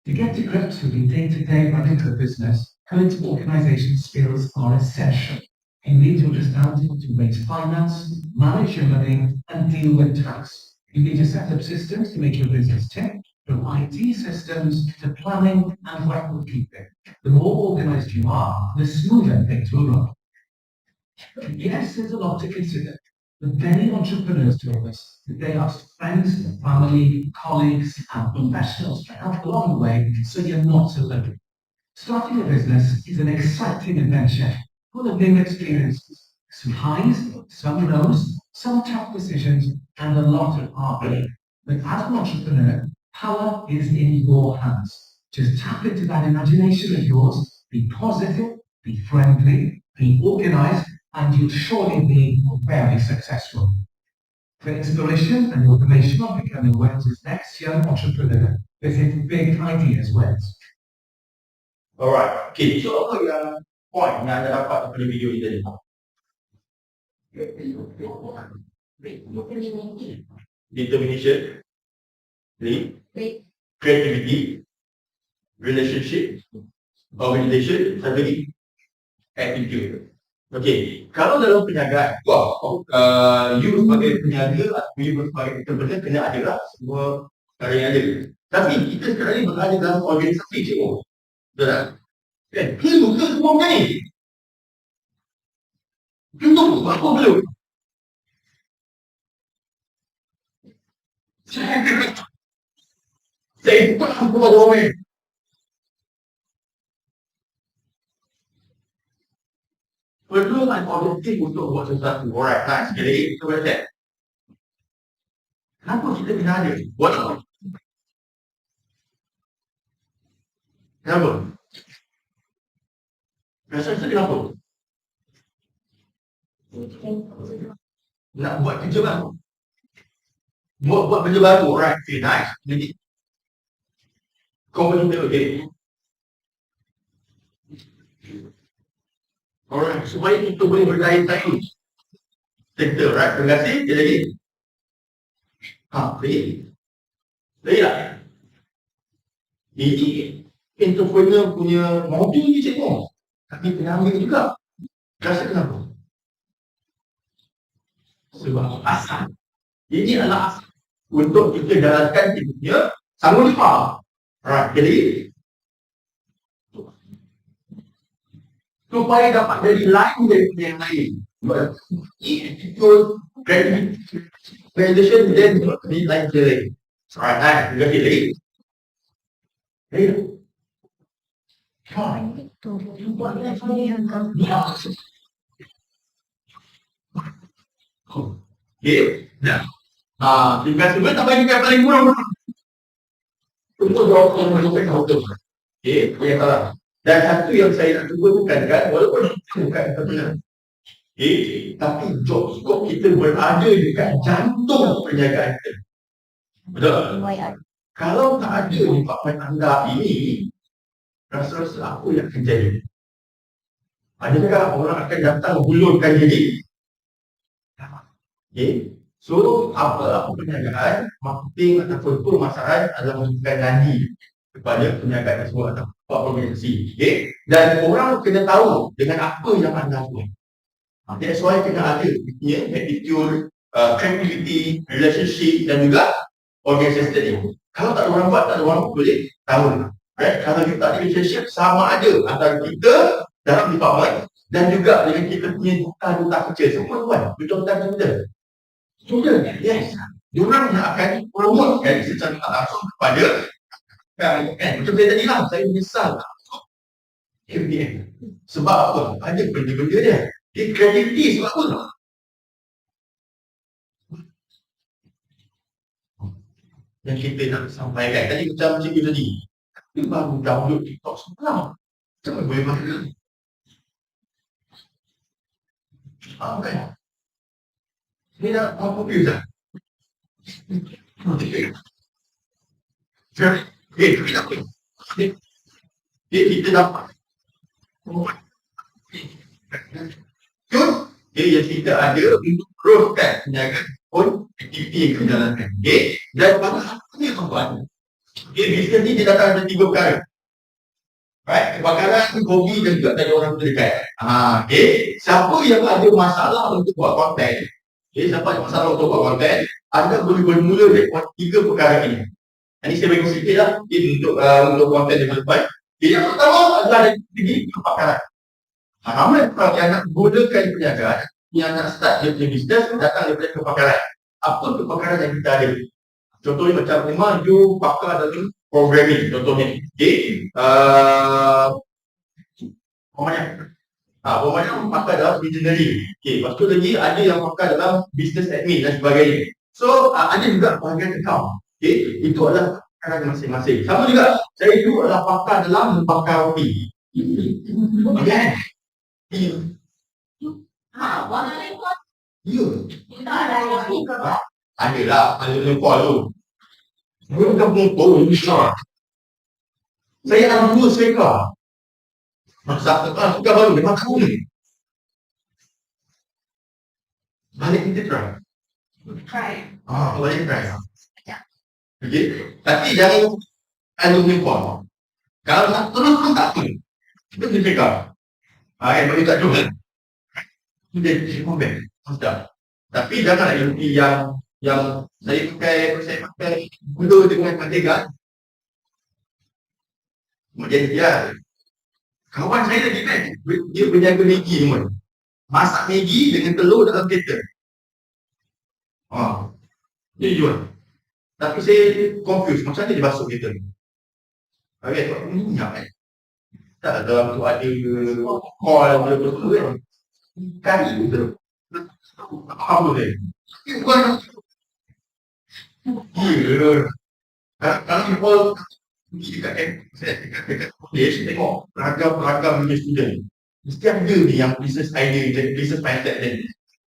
To get to grips with the day-to-day running of a business, good organization skills are essential. You need to understand how to raise finance, manage your money, and deal with tax. You need to set up systems to make your business tick, from IT systems to planning and record keeping. The more organized you are, the smoother things will run. Yes, there's a lot to consider. But many entrepreneurs tell us that they ask friends, family, colleagues, and professionals to help along the way so you're not alone. Starting a business is an exciting adventure full of new experiences. Some highs, some lows, some tough decisions, and a lot of hard work. But as an entrepreneur, power is in your hands. Just tap into that imagination of yours, be positive, be friendly, be organized, and you'll surely be very successful. For inspiration and information on becoming Wales' next young entrepreneur, visit Big Ideas Wales. Alright, okay. So apa yang point yang anda dapat daripada video ini tadi? Determination, creativity, relationship, organization, satu lagi attitude. Okay, kalau dalam perniagaan, you sebagai peniaga atau you sebagai entrepreneur kena ada lah semua perkara yang ada. Tapi kita sekarang ni berada dalam organisasi cikgu. Betul tak? Kan? Perlu ke semua benda ni? Tentu, apa perlu? Saya faham kepada orang. Perlu kan objektif untuk buat sesuatu. Alright, nice. Sekali lagi, kita boleh cek. Kenapa kita kena ada? Buat apa? Kenapa? Rasa kenapa? Nak buat kerja baru. Buat kerja baru, right? Okay, nice. Jadi, kau boleh tengok, okay? Alright, supaya kita boleh berdaya-daya. Sektor, right? Terima kasih. Dia lagi. Lagi. Lagi tak? Ini entrepreneur punya modul ni cikgu. Tapi kena ambil juga. Rasa kenapa? Sebab asal. Ini adalah asal untuk kita jalankan kita punya sanggup lupa. Alright, jadi supaya dapat jadi lain daripada yang lain. Itu validation dan di lain jelek. Alright, nice. Terima kasih lagi. Okay, dah. Terima kasih. Tak bagi yang paling murah. Untuk jawab yang betul. Okay, yang salah. Dan satu yang saya nak cuba tekankan, walaupun bukan benar. Okay, tapi job scope kita berada dekat jantung perniagaan kita. Betul? Kalau tak ada department anda ini, rasa-rasa apa yang akan jadi? Adakah orang akan datang hulurkan diri? Okay. So, apa perniagaan, marketing ataupun pemasaran adalah memberikan nadi kepada perniagaan tersebut atau organisasi. Okay. Dan orang kena tahu dengan apa yang anda buat. That's why kena ada attitude, credibility, relationship dan juga organisasi tadi. Kalau tak ada orang buat, tak ada orang boleh tahu. Right? Kalau kita tak ada relationship, sama ada antara kita dalam department dan juga dengan kita punya duta-duta kerja. Semua buat duta-duta kita. Sudah, yes. Diorang yang akan promotekan secara tak langsung kepada macam saya tadi lah, saya menyesal MBM. Sebab apa? Ada benda-benda dia. Dia kredibiliti sebab apa? Yang kita nak sampaikan tadi macam cikgu tadi. Dia baru download TikTok semalam. Macam mana boleh makan? Kan? Dia dah confused lah. Kita dapat. Jadi yang kita ada untuk growthkan perniagaan pun aktiviti yang kita jalankan. Dan pada apa yang kau buat? Bisnes ni dia datang ada 3 perkara. Right? Kebakaran, hobi dan juga tanya orang terdekat. Siapa yang ada masalah untuk buat konten? Siapa ada masalah untuk buat konten? Anda boleh bermula dari 3 perkara ini. Ini saya bagi sedikit lah untuk konten development. Yang pertama adalah dari segi kebakaran. Ramai orang yang nak gunakan perniagaan, yang nak start dia punya bisnes datang daripada kebakaran. Apa kebakaran yang kita ada? Contohnya macam memang you pakar dalam programming contohnya. Pemanya pakar dalam engineering. Lepas tu lagi ada yang pakar dalam business admin dan sebagainya. So ada juga bahagian account. Itu adalah pakaran masing-masing. Sama juga saya dulu adalah pakar dalam membakar roti. Kan? Adalah ada lempar tu. Bukan motor besar. Saya ada 2 serika. Masa suka baru memang tahu ni. Balik kita try. Balik try. Okay. Tapi jangan aluminium. Kalau nak terus pun tak apa. Kita boleh pegang. Bagi tak juga. Dia komen. Tapi jangan yang saya pakai gula dengan mentega. Kemudian dia kawan saya lagi kan, dia berniaga Maggi teman. Masak Maggi dengan telur dalam kereta. Dia jual. Tapi saya confused, macam mana dia basuh kereta ni? Sebab minyak kan? Tak dalam tu ada call betul kan? Kari betul. Apa dia? Bukan. Kalau people pergi dekat college, tengok ragam-ragam punya student. Mesti ada ni yang business idea, business mindset dia.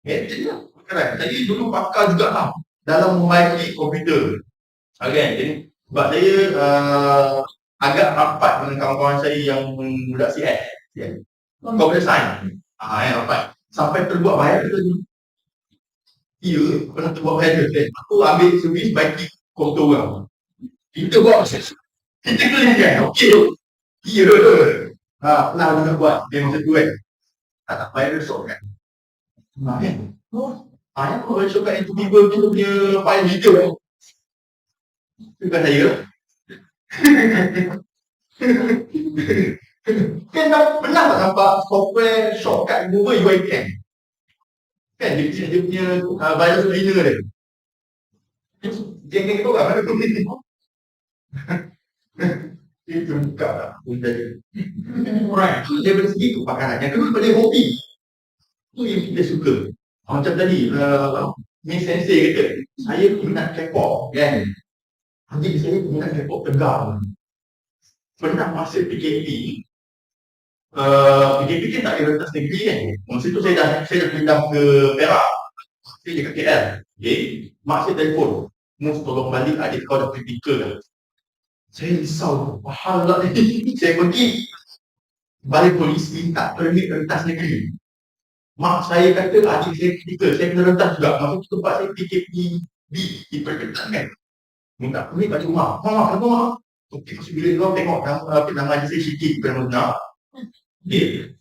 Jadi kan, saya dulu pakar juga lah dalam membaiki komputer. Okay, jadi sebab saya agak rapat dengan kawan-kawan saya yang budak CS, computer science. Rapat. Sampai terbuat viral ni. Ya, pernah terbuat viral. Aku ambil servis baiki komputer orang. Kita buat kita kena kan, okey. Ya. Pernah juga buat dia masa tu kan. Tak viral sok kan. Kan? Yang kalau cakap yang tiba-tiba kita punya file video kan. Bukan saya. Kan dah pernah tak nampak software shortcut remover UI kan? Kan dia punya virus cleaner dia. Dia kena tahu tak mana tu ni. Itu buka tak? Alright. Daripada segi tu pakaran. Yang kedua daripada hobi. Itu yang kita suka. Macam tadi, Miss Sensei kata, saya minat K-pop kan. Adik saya minat K-pop Tegal. Pernah masa PKP, PKP kan tak ada rentas negeri kan. Masa tu saya dah pindah ke Perak. Saya dekat KL. Okay. Mak saya telefon. Mus tolong balik adik kau dah kritikal kan. Saya risau. Mahal lah ni. Saya pergi balik polis minta permit rentas negeri. Mak saya kata adik saya kritikal. Saya kena rentas juga. Masa tu tempat saya PKP di perkentan kan. Minta permit balik rumah. Kenapa mak? Okey, masa bila kau tengok nama adik saya Syikit pernah benar. Okay.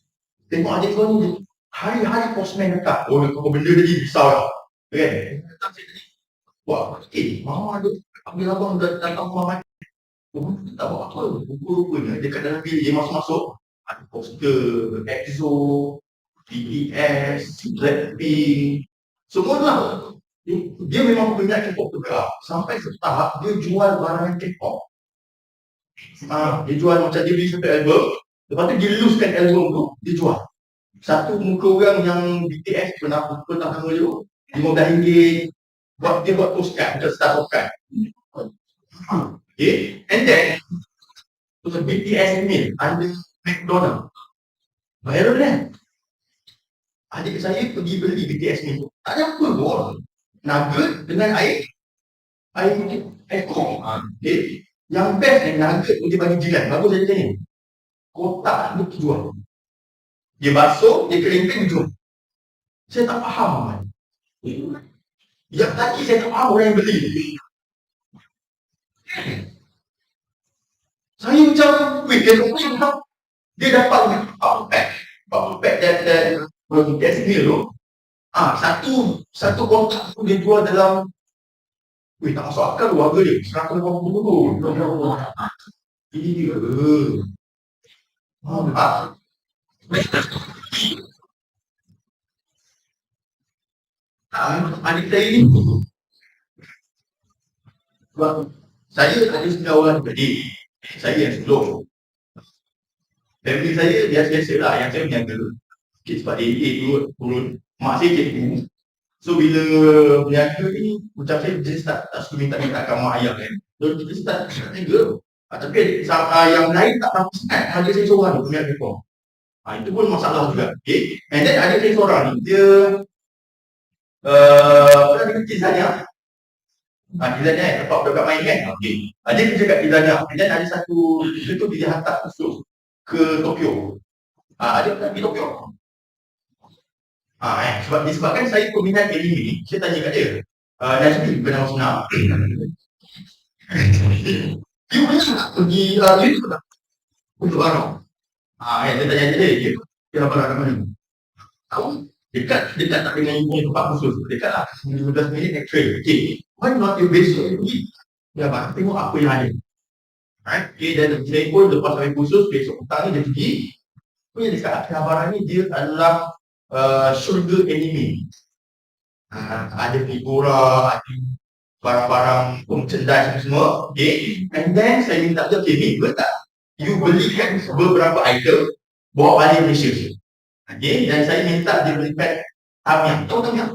Tengok adik kau ni hari-hari postman dekat. Oh, kau benda tadi risau lah. Kan? Datang saya tadi. Wah, mama ada ambil abang datang rumah mati. Oh, tak buat apa. Rupa-rupanya dekat dalam bilik dia masuk-masuk. Ada poster EXO, BTS, Blackpink. Semua lah. Dia memang peminat K-pop juga. Sampai setahap dia jual barang K-pop. Dia jual macam dia beli satu album. Lepas tu dia losekan album tu, dia jual. Satu muka orang yang BTS pernah nama dia RM15. Dia buat postcard, macam start postcard. Okay, and then BTS ni ada McDonald. Viral kan? Adik saya pergi beli BTS ni. Tak ada apa pun. Nugget dengan air kong. Okay. Yang best ni nugget dia bagi jiran. Bagus saya macam ni. Kotak dia jual. Dia basuh, dia kering-kering jual. Saya tak faham kan. Yang tadi saya tak faham orang yang beli. Saya macam, dia dapat bubble pack dan BTS ni tu. Satu kotak tu dia jual dalam tak masuk akal tu harga dia RM180. Ini dia adik saya ni saya ada 9 orang adik. Saya yang sulung. Family saya biasa-biasa lah. Yang saya menjaga sebab dia turun. Mak saya cikgu. So bila berniaga ni, macam saya start tak suka minta-mintakan mak ayah kan. So kita start berniaga. Tapi yang lain tak mampu sangat. Harga saya seorang tu berniaga pun. Itu pun masalah juga. Okay. And then adik saya seorang ni, dia dia Tizania. Tizania tempat budak main kan. Okay. Dia kerja kat Tizania. And then ada satu, itu dia hantar khusus ke Tokyo. Dia pergi Tokyo. Sebab disebabkan saya peminat anime ni, saya tanya kat dia. Najmi pernah masuk nak. Dia pernah pergi YouTube tak? Untuk barang. Saya tanya dia. Dia barang kat mana? Tahu? Dekat tak dengan ibu tempat khusus. Dekat lah. 15 minit naik train. Okay. Why not you besok pergi? Ya abang, tengok apa yang ada. Okay, dan dia pun lepas sampai khusus, besok petang ni dia pergi. Punya dekat Akihabara ni, dia adalah surga anime. Ada figura, ada barang-barang merchandise semua. Okay. And then saya minta dia, okay, ni betul tak? You belikan beberapa item, bawa balik Malaysia. Okay. Dan saya minta dia belikan Tamiya. Tahu Tamiya?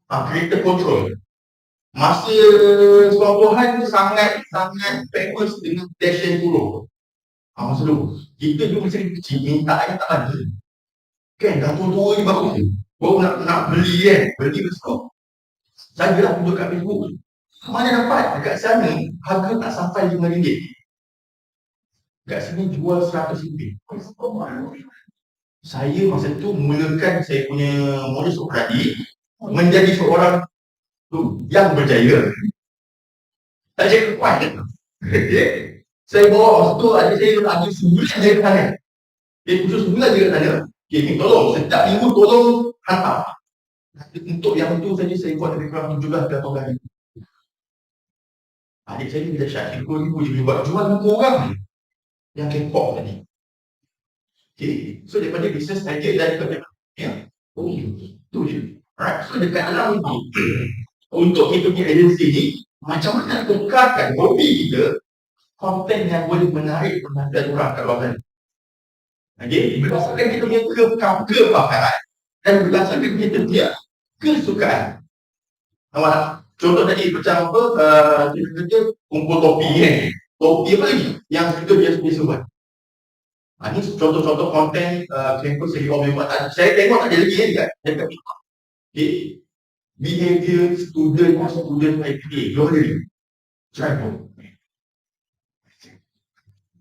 Creator Control. Masa 90-an tu sangat famous dengan Dash 10. Masa dulu, kita juga macam kecil, minta yang tak ada. Kan, dah tua-tua ni baru nak beli kan, beli ke stok. Sajalah tunjuk kat Facebook. Mana dapat? Dekat sana, harga tak sampai RM5. Kat sini jual RM100. Saya masa tu mulakan saya punya modus operandi menjadi seorang yang berjaya. Tak cakap kuat. Saya bawa masa tu adik saya ada sebulan je kat sana. Dia khusus sebulan je kat sana. Okay, ni tolong, setiap minggu tolong hantar. Untuk yang tu saja saya buat lebih kurang 17-18 hari. Adik saya bila syak RM10,000 je buat jual muka orang yang K-pop tadi. Okay, so daripada bisnes saja daripada tu je. Alright, so dekat dalam ni untuk kita punya agensi ni macam mana tukarkan hobi kita konten yang boleh menarik perhatian orang kat luar sana. Okay, berdasarkan kita punya kepakaran dan berdasarkan kita punya kesukaan. Nampak tak? Contoh tadi macam apa, kita kerja kumpul topi kan. Topi apa lagi yang kita biasa-biasa buat. Ini contoh-contoh konten campus yang orang buat. Saya tengok tak ada lagi kan dekat TikTok. Okay. Behavior student IPA. Belum ada lagi. Try pun.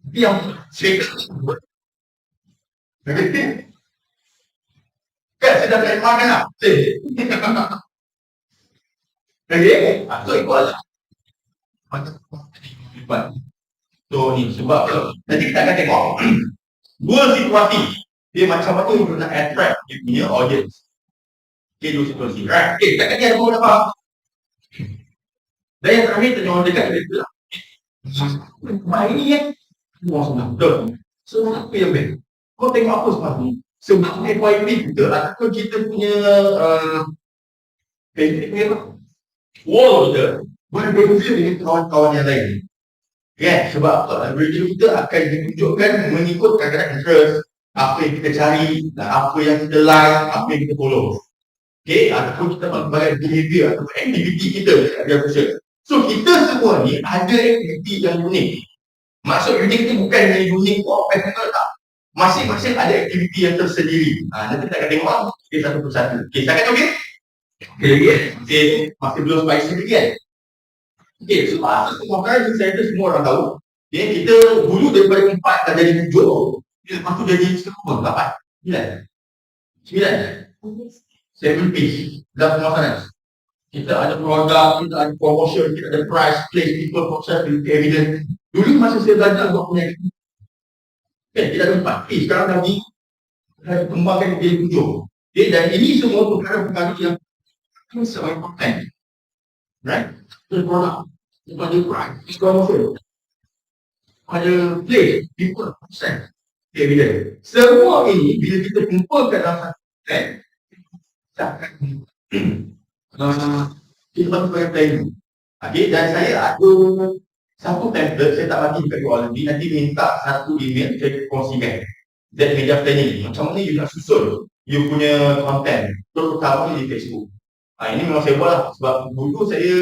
Tapi yang saya kan saya dah tak makan lah. Okay, so ikut lah. So ni sebab nanti kita akan tengok dua situasi dia macam mana untuk nak attract dia punya audience. Okay, dua situasi, right? Okay, takkan dia ada beberapa. Dan yang terakhir tanya orang dekat dia bilang main ni kan semua senang, betul? So apa yang baik? Kau tengok apa sebab ni? Sebab FYP kita ataupun kita punya wall kita berbeza dengan kawan-kawan yang lain. Kan? Sebab review kita akan ditunjukkan mengikut kadar interest, apa yang kita cari, apa yang kita like, apa yang kita follow. Okay? Ataupun kita menggunakan behavior ataupun aktiviti kita dekat media sosial. So kita semua ni ada aktiviti yang unik. Maksud unik ni bukan yang unik profesional tak. Masing-masing ada aktiviti yang tersendiri. Nanti kita akan tengok okay, satu persatu. Okay, setakat okey? Okay, masih belum spicy lagi kan? Okay, so asal pemakai saya tu semua orang tahu. Okay, kita dulu daripada 4 dah jadi 7. Lepas tu jadi 8. 9. 7 piece. Dah pemasaran. Kita ada produk, kita ada promotion, kita ada price, place, people, process, evidence. Dulu masa saya belajar buat punya okay, kita ada 4. Sekarang dah dikembangkan jadi 7. Okay, dan ini semua perkara-perkara yang sangat important. Right? Ada produk, ada price, promotion, ada place, people, process, evidence. Semua ini bila kita kumpulkan dalam satu plan, kita akan kita pakai plan. Okay, dan saya ada satu template, saya tak bagi dekat you nanti minta satu email saya kongsikan. Dan media planning, macam mana you nak susun you punya content, terutama di Facebook. Ini memang saya buat lah, sebab dulu saya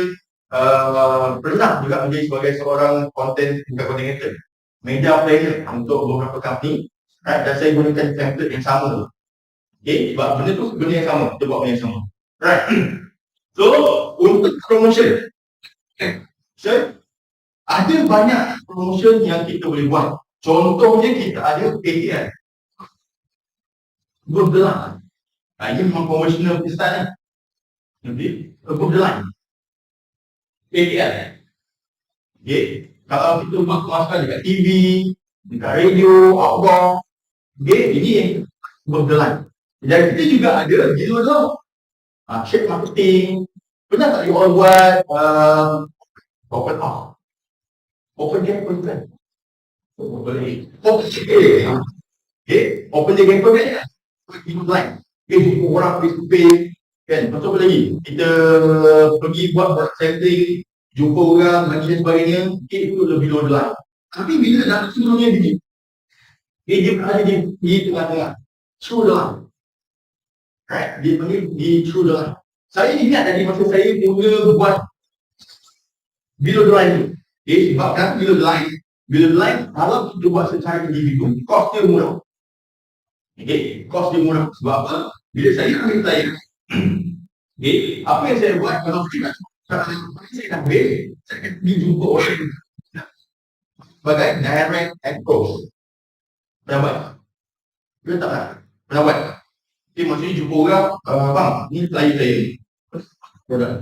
pernah juga menjadi sebagai seorang content creator, media planner untuk beberapa company, right? Dan saya gunakan template yang sama. Okay, sebab benda tu benda yang sama, kita buat benda yang sama, right? So, untuk promotion, so, ada banyak promotion yang kita boleh buat. Contohnya kita ada ATL berbelang. Ini memang promotional style. Nanti berbelang ATL. Okay, kalau kita buat pemasaran dekat TV, dekat radio, outdoor, okay, ini yang berbelang. Dan kita juga ada di luar shape marketing. Pernah tak you all buat open house? Open day kan? Open day. Okay, open day kan kan? Itu lain. Okay, orang face to face kan? Lepas tu apa lagi? Kita pergi buat setting, jumpa orang, bagi dan sebagainya. Okay, itu lebih low line. Tapi bila nak sebelumnya begini, okay, dia berada di tengah-tengah. True line. Right? Dia panggil di true line. Saya ingat dari masa saya mula buat below the line ni. Okay, sebabkan below the line Bila lain, kalau kita buat secara individu, kos dia murah. Okay, kos dia murah. Sebab apa? Bila saya ambil klien, okay, apa yang saya buat kalau saya dah ambil, saya akan pergi jumpa orang sebagai direct approach. Pernah buat? Dia tak nak. Pernah buat? Okay, maksudnya jumpa orang, bang, ni klien saya. Produk.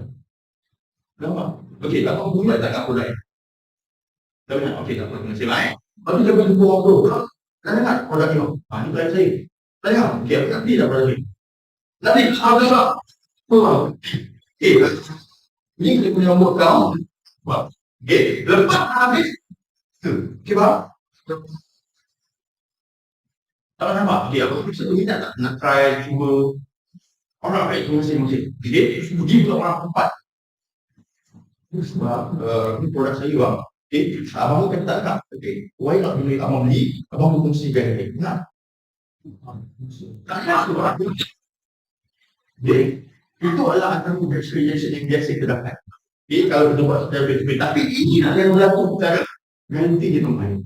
Kenapa? Okay, apa buat tak nak produk? Tak nak, okay, tak apa, kena sewa Lepas tu dia pergi jumpa orang tu. Dah dengar produk ni? Ni klien saya. Tak dengar? Okay, aku nak beli dah produk ni. Nanti, apa tak? Ni kita punya nombor kau. Okay, lepas habis. Okay, faham? Tak nampak? Okay, aku rasa tu minat tak? Nak try, cuba. Orang nak cuba masing-masing. Okay, pergi pula orang tempat. Sebab, ni produk saya bang. Okay, abang kata tak nak. Okay, why not bila abang beli, abang kongsikan ni. Nak? Tak nak tu orang. Okay, itu adalah antara experience yang biasa kita dapat. Okay, kalau kita buat secara betul-betul. Tapi ini yang berlaku perkara nanti dia kembali.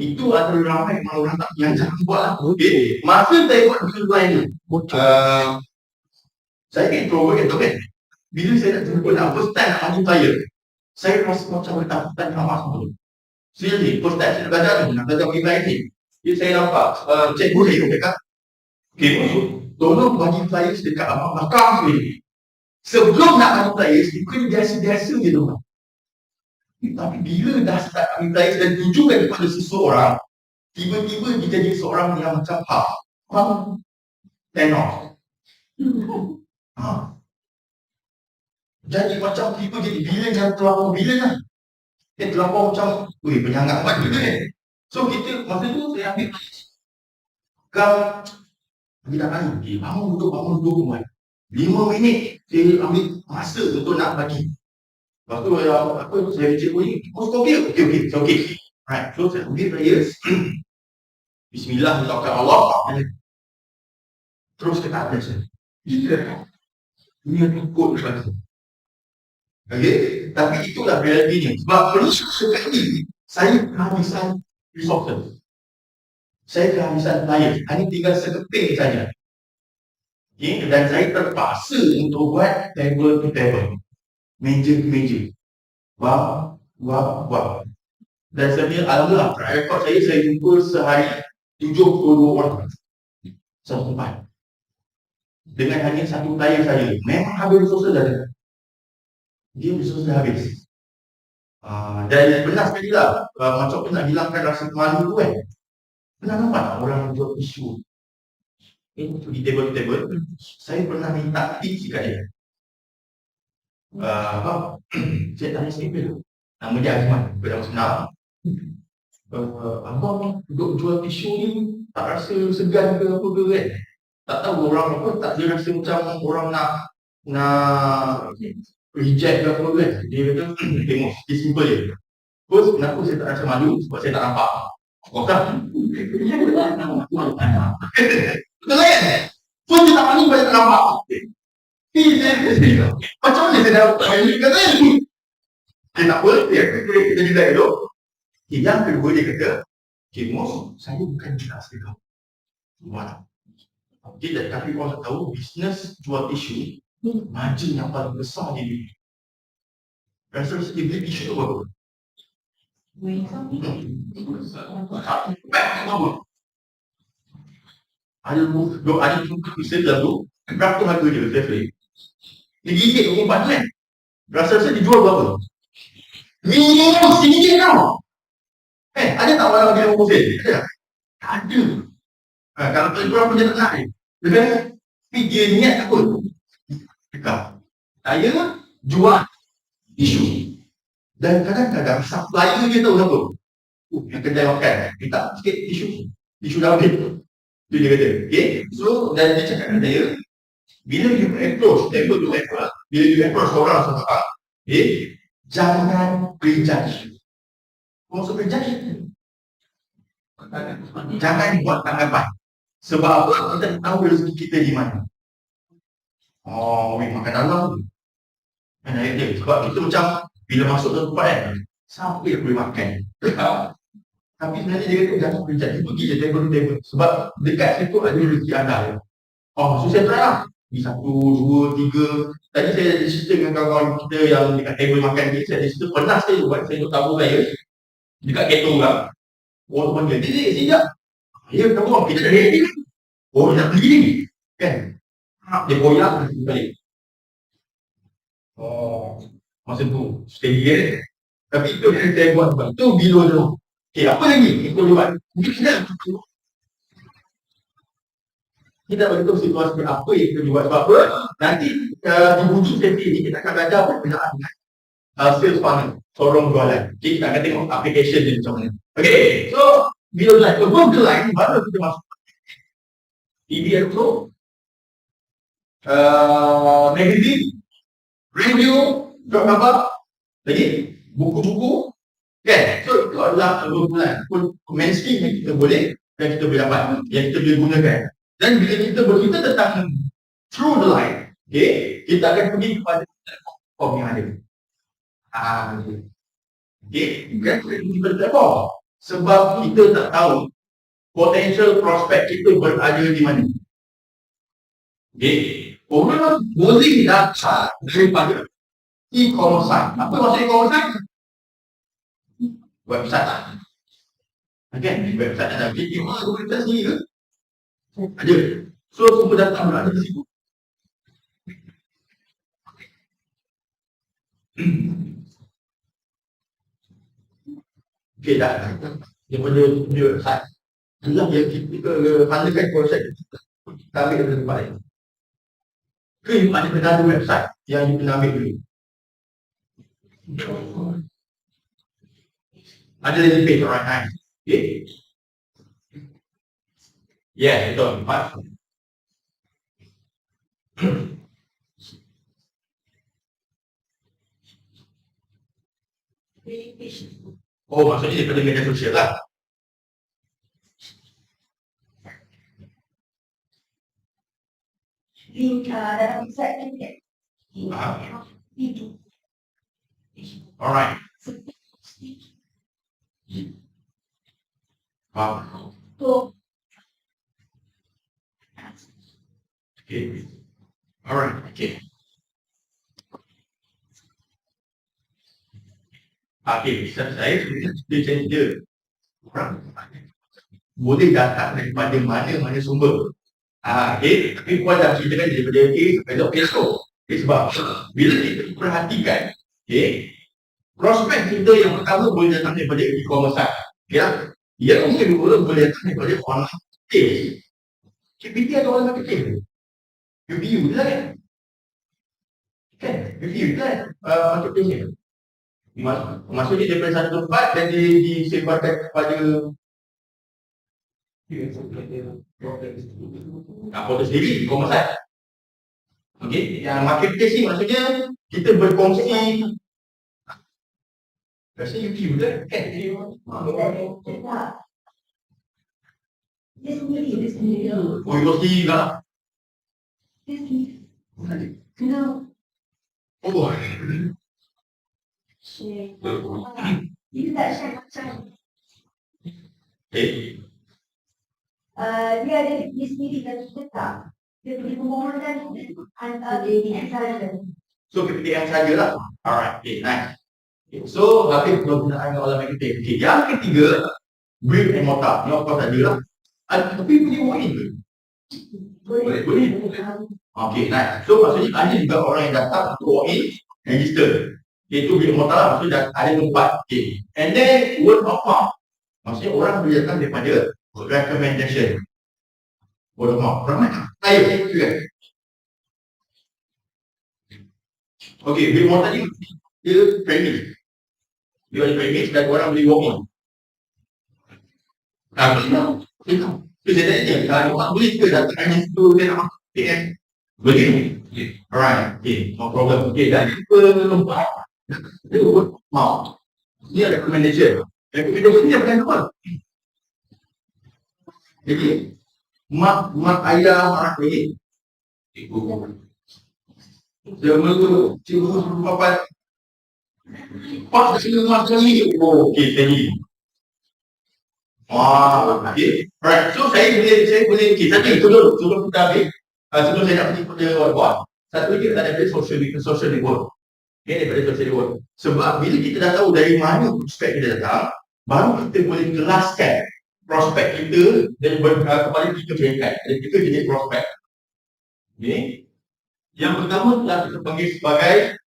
Itu antara ramai orang tak yang jangan buat lah. Okay, masa saya buat video ni, saya kan introvert kan. Bila saya nak jumpa nak first time nak maju saya rasa macam ketakutan ramah semua. Seriously, first time saya nak belajar bagi klien ni. Jadi saya nampak cikgu saya cakap, okay, tolong bagi klien dekat abang belakang sendiri. Sebelum nak bagi klien, dia biasa-biasa je tu. Tapi bila dah start bagi klien dan tujukan kepada seseorang, tiba-tiba dia jadi seorang yang macam Thanos. Jadi macam tiba jadi villain yang terlampau villain lah. Dia terlampau macam, penyangga buat benda ni. So kita, masa tu saya ambil kau pergi tak tanya, bangun duduk buat 5 minit, saya ambil masa untuk nak bagi. Lepas tu, saya cikgu ni, okay. Right, so saya ambil prayers. Bismillah, minta Allah. Terus ke atas. Ini yang takut lepas tu. Okay, tapi itulah realitinya. Sebab perlu sekali saya kehabisan resources. Saya kehabisan klien. Hanya tinggal sekeping saja. Okay, dan saya terpaksa untuk buat table to table. Meja ke meja. Wow. Dan sebenarnya alhamdulillah, rekod saya jumpa sehari 72 orang. Satu tempat. Dengan hanya satu klien saja. Memang habis resources dah. Dia resources dah habis. Dan benar sekali lah, macam pun nak hilangkan rasa malu tu kan. Pernah nampak tak orang jual tisu? Di table, saya pernah minta tips dekat dia. Saya tanya sikit dulu. Nama dia Azman, berdama sebenar. Abang duduk jual tisu ni tak rasa segan ke apa ke kan? Tak tahu orang apa, tak dia rasa macam orang nak reject ke apa kan? Dia kata, tengok, dia simple je. Terus, kenapa saya tak rasa malu? Sebab saya tak nampak. Betul kan? So, dia tak malu sebab saya tak nampak. Macam mana saya dapat malu kata? Dia tak apa, kita juga elok. Yang kedua dia kata, Mos, saya bukan jelas ke kau. Mana? Tapi orang tahu, bisnes jual tisu, margin yang paling besar dia. Rasa dia beli tisu tu berapa? Ada tisu tu, berapa harga dia? Dia gigit 24 kan? Rasa dia jual berapa? Minimum RM1 tau. Ada tak orang dia nombor sen? Ada. Kalau korang punya tak nak tapi dia niat apa? Dekat. Saya jual tisu. Dan kadang-kadang supplier dia tahu apa? Yang kedai makan, minta sikit tisu. Tisu dah habis. Itu dia kata. Okay? So, dan dia cakap dengan saya, bila you approach, table to table, bila you approach orang satu orang, jangan prejudge. Maksud prejudge? Jangan buat tanggapan. Sebab apa? Kita tahu rezeki kita di mana. Makan dalam. Sebab kita macam bila masuk ke tempat kan, siapa yang boleh makan? Tapi sebenarnya dia kata jangan pergi pergi je table. Sebab dekat situ ada rezeki andal. So saya try lah. Di 1, 2, 3. Tadi saya ada cerita dengan kawan-kawan kita yang dekat table makan ni. Saya ada cerita pernah saya buat saya untuk tabu saya. Dekat kereta orang. Orang tu panggil, dia sekejap. Ya, kamu orang kita dah ready. Oh, dia nak pergi ni. Kan? Dia koyak, dia balik. Masa tu, steady kan? Tapi itu yang saya buat. Itu below tu. Okay, apa lagi? Kita buat. Kita beritahu situasi apa yang kita buat. Sebab apa? Nanti di hujung sesi ni kita akan belajar perbezaan sales funnel, sorong jualan. Jadi kita akan tengok application dia macam mana. Okay, so below the line. Above the line, baru kita masuk. TV also, magazine, radio, job cover, lagi buku-buku, kan? So itu adalah bulan mainstream yang kita boleh dan kita boleh dapat, yang kita boleh gunakan. Dan bila kita bercerita tentang through the line, okay, kita akan pergi kepada platform yang ada. Okay, bukan pergi kepada platform. Sebab kita tak tahu potential prospek kita berada di mana. Okay, orang boleh datang daripada e-commerce site. Apa maksud e-commerce site? Website lah. Okay, website ada. Jadi, website sendiri ke? Ada. So, semua datang berada di situ. Okay, dah. Dia punya website. Itulah yang kita handlekan konsep kita. Kita ambil dari tempat lain. Ke ada website yang you kena ambil dulu. Ada landing page, alright. Okay. Yes, betul. Empat. Oh, maksudnya daripada media sosial lah. Link dalam website kan. Alright. So, Okay. Alright, okay. Okay, saya cerita orang boleh datang daripada mana-mana sumber. Okay, tapi puan dah ceritakan daripada Facebook. Okay, sebab bila kita perhatikan, okay, prospek kita yang pertama boleh datang daripada e-commerce site. Ya, yang kedua boleh datang daripada online marketing. KPT ada online marketing. UBU lah kan? Kan? UBU kan? Marketing ni. Maksudnya daripada satu tempat dan disebarkan kepada portal sendiri, e-commerce site. Okay, yang marketplace ni maksudnya kita berkongsi. Rasanya UBU lah kan? dia sendiri. Oh, itu sendiri lah. Dia sendiri. Kena. Oh, Share. Dia tak share macam. Dia ada dia sendiri dan kita tak. Dia boleh memohonkan antara dia saja. so KPTM sajalah. Alright, okay, nice. Okay, so, habis penggunaan online marketing. Okay, yang ketiga, brick and mortar. Yang apa saja lah. Tapi boleh walk-in ke? Boleh. Okay, nice. So, maksudnya ada juga orang yang datang untuk walk-in, register. Itu brick and mortar lah, maksudnya ada tempat. Okay. And then, word of mouth. Maksudnya orang boleh datang daripada recommendation. Word of mouth. Ramai tak? Saya juga. Okay, brick and mortar ni, dia premise. Dia ada premise dan orang boleh walk-in. Betul. So, saya tanya, kalau orang boleh ke datang hanya situ, dia nak marketing kan? Boleh. Okay. Alright. Okay, no problem. Okay, dan keempat, dia word of mouth. Dia recommendation. Recommendation ni bukan apa. Jadi, mak ayah, mak adik, cikgu, cikgu, bapa, Pas dari rumah sekali. Oh, okey, thank you. Okey. Alright, so saya boleh, okey, satu sebelum kita habis, sebelum saya nak pergi pada whiteboard, satu lagi kita ada social network. Okay, daripada social network. Sebab bila kita dah tahu dari mana prospek kita datang, baru kita boleh kelaskan prospek kita dan kepada tiga peringkat. Ada tiga jenis prospek. Okay. Yang pertama telah kita panggil sebagai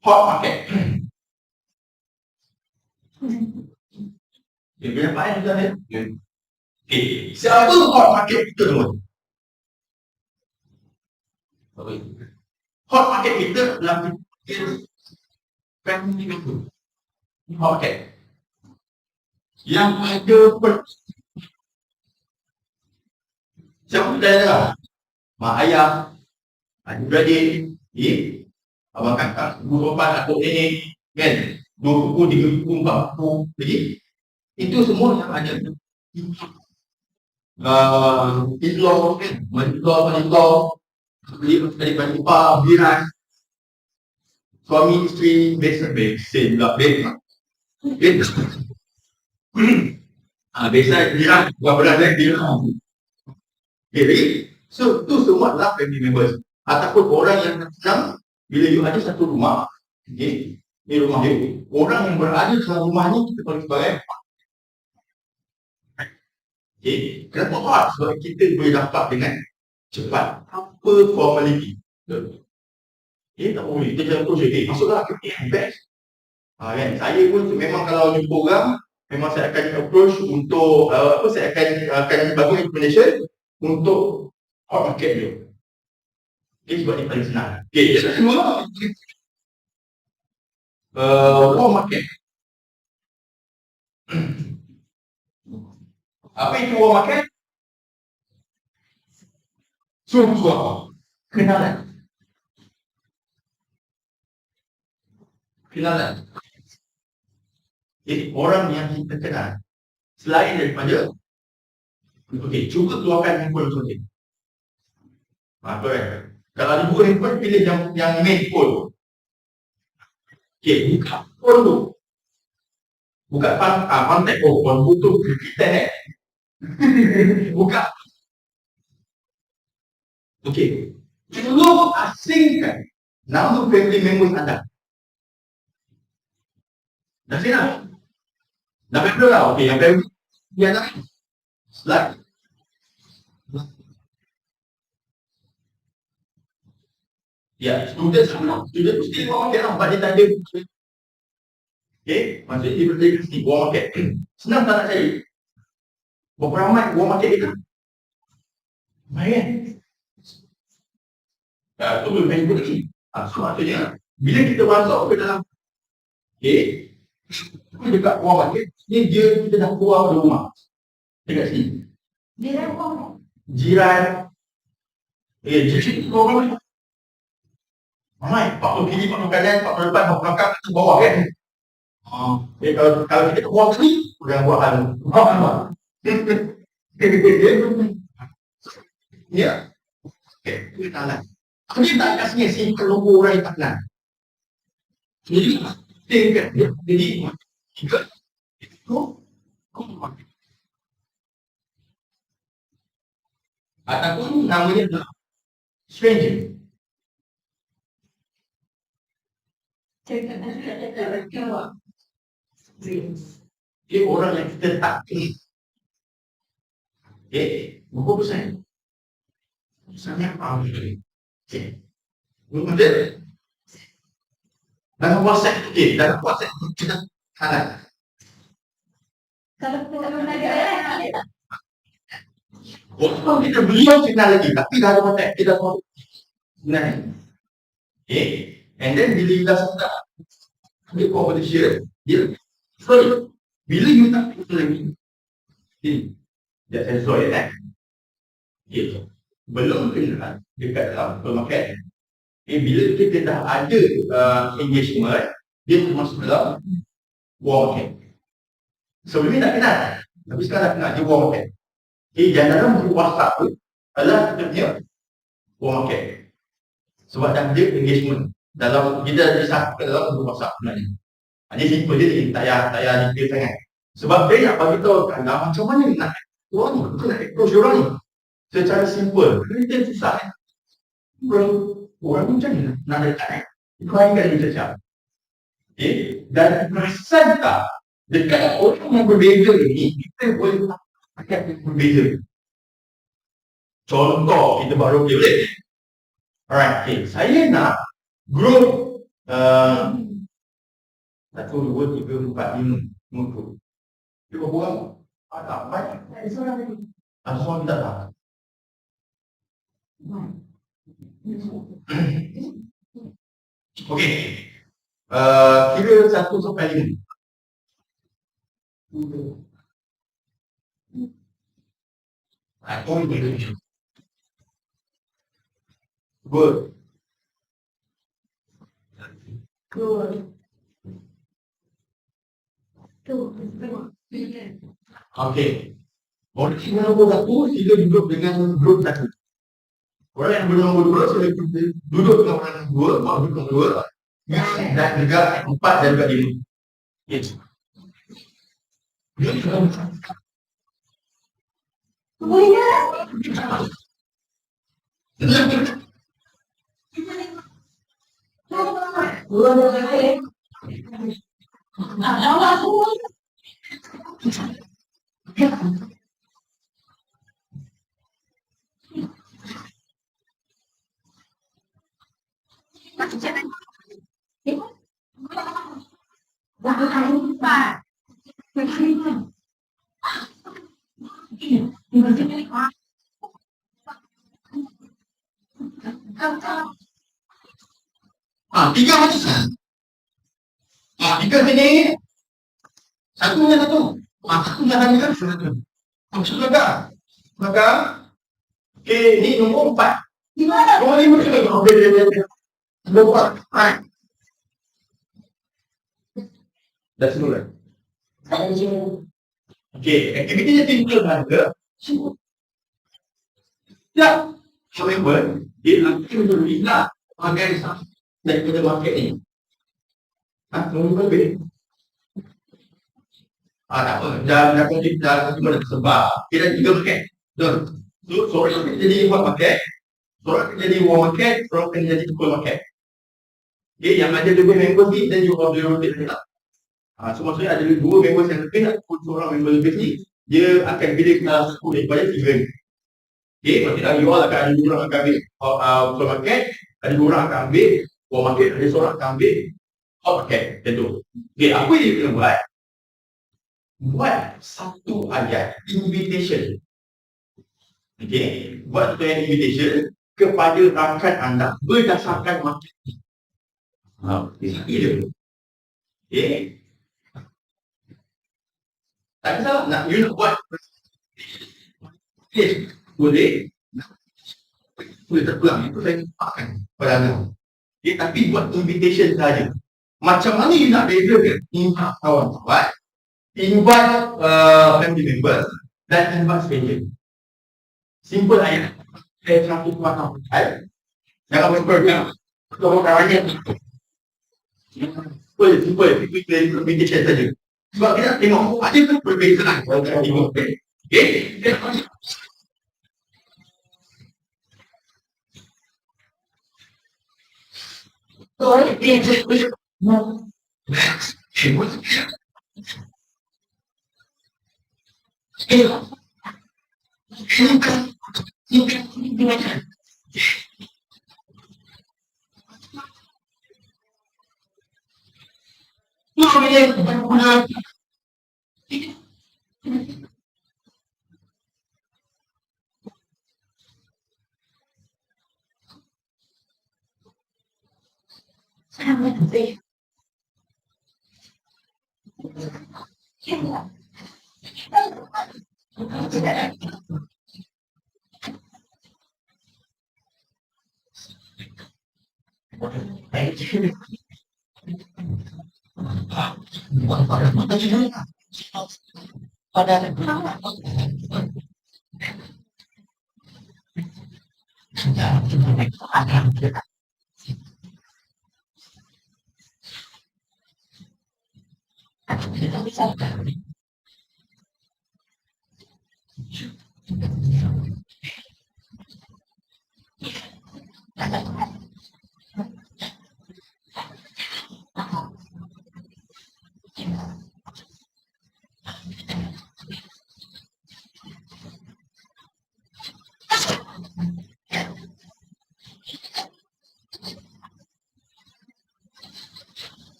hot market. Okay, bila apa yang kita lihat? Okay, siapa hot market kita semua? Hot market kita adalah family member. Hot market. Yang ada siapa dah mak ayah, adik-beradik, abang kakak, guru bapa, atuk nenek, kan? 2 buku, 3 buku, 4 buku, lagi. Itu semua yang ada. In-law, kan? Mentor, adik-beradik ipar, biran, suami, isteri, besen pula, biran. Biasa biran, bukan berat lagi biran. Okay, lagi. So, tu semua adalah family members. Ataupun orang yang senang, bila you ada satu rumah, okay, ni rumah dia, orang yang berada dalam rumah ni kita panggil sebagai okay. Kenapa hot? Sebab kita boleh dapat dengan cepat. Apa formality? Okay, tak boleh. Kita jangan terus, okay, masuklah ke best. Kan? Saya pun memang kalau jumpa orang, memang saya akan approach untuk saya akan bangun implementation untuk hot market dia. Okay, sebab dia paling senang. Okay, yang kedua, warm market. Apa itu warm market? Suara. Kenalan. Jadi orang yang kita kenal selain daripada okey, cuba keluarkan handphone contoh. Apa kan? Kalau ada buka handphone, pilih yang main phone. Okey, buka phone tu. Buka kontak phone butuh kita buka. Okey. Cuba asingkan nama family members anda. Dah siap? Dah betul lah. Okey, yang family dia dah slide. Ya, student sama. Student mesti buat market lah. Sebab dia tak ada. Okay, maksudnya dia berdiri mesti buat market. Senang tak nak cari? Berapa ramai buat market kita? Baik kan? Itu belum main lagi. So maksudnya, bila kita masuk ke dalam dekat buah market, ni dia kita dah keluar dari rumah. Dekat sini. Jiran. Jiran keluar rumah. Ramai, 40 kiri, 40 kanan, 40 depan, 40 belakang, ke bawah kan? Kalau kita keluar sini, jangan buat hal. Ya. Okay, kenalan. Dia tak kasih simple logo orang yang tak kenal. Jadi, tinggal dia. Jadi, tiga. Ataupun namanya adalah stranger. Dia orang yang kita tak kenal. Berapa persen? Sangat faham. Belum ada. Dalam WhatsApp, dalam WhatsApp kita kanan. Kalau ada Kita beliau kenal lagi, tapi dah ada WhatsApp, kita tahu. Sebenarnya. And then bila you dah start ambil competition, dia sorry, bila you tak kenal lagi, dia sensor kan? Belum kenal dekat dalam supermarket. Bila kita dah ada engagement, dia termasuk dalam warm market. Sebelum ni tak kenal, tapi sekarang dah kenal, dia warm market. Yang dalam grup WhatsApp tu adalah kita punya warm market. Sebab dah ada engagement. dalam kita disatukan dalam satu masak sebenarnya. Jadi simple je ni, tak payah detail sangat. Sebab dia nak bagi tahu kan macam mana nak orang ni, kita nak approach orang ni secara simple. Kita susah kan. Orang ni macam ni nak dekat kan. Itu hari kan kita cakap. Okay. Dan perasan tak dekat orang yang berbeza ni, kita boleh pakai yang berbeza. Contoh, kita baru boleh. Alright, okay. Saya nak group 1, 2, 3, 4, 5 group. Dia berapa orang? Tak banyak. Ada seorang lagi. Seorang kita tak. Okey. Kira 1 sampai 5. Good. Good. Okey. Orang yang nombor 1 sila duduk dengan grup 1. Orang yang bernombor 2 sila duduk dengan orang yang 2, mak duduk dengan 2. Dan juga 4 dan juga 5. Yes. Tiga macam. Tiga sini. Satu dengan satu. Satu jangan juga satu. Maksud maka okey, ni nombor 4. Di mana? Nombor 5 juga. Okey. Nombor 4. Right. Dah semula. Okey, aktiviti yang simple saja. Ya. However, dia akan berbeza organisasi daripada market ni. Nombor lebih. Tak apa. Dah cuma sebab kita 3 market. Betul. So, seorang akan jadi one market. Seorang akan jadi one market. Seorang akan jadi two market. Okay, yang ada lebih members ni, then you have the rotate lah. So, maksudnya ada 2 members yang lebih ataupun seorang member lebih ni, dia akan pilih satu daripada 3 ni. Okay, maksudnya you all akan ada 2 orang akan ambil two market, ada 2 orang akan ambil one market, ada seorang akan ambil hot market. Macam tu. Okay, apa yang dia kena buat? Buat satu ayat invitation. Okey, buat satu ayat invitation kepada rakan anda berdasarkan market. Okey. Okey. Tak kisah nak you nak buat. Okey, boleh. Boleh terpulang itu saya pakai pada anda. Okey, tapi buat invitation saja. Macam mana you nak bezakan invite kawan-kawan? Invite family members dan invite stranger. Simple ayat. Saya satu kuat ayat. Jangan berperang. Kalau kawannya. Simple. Quick invitation saja. Sebab kita tengok ada kan perbezaan antara dua. Okey.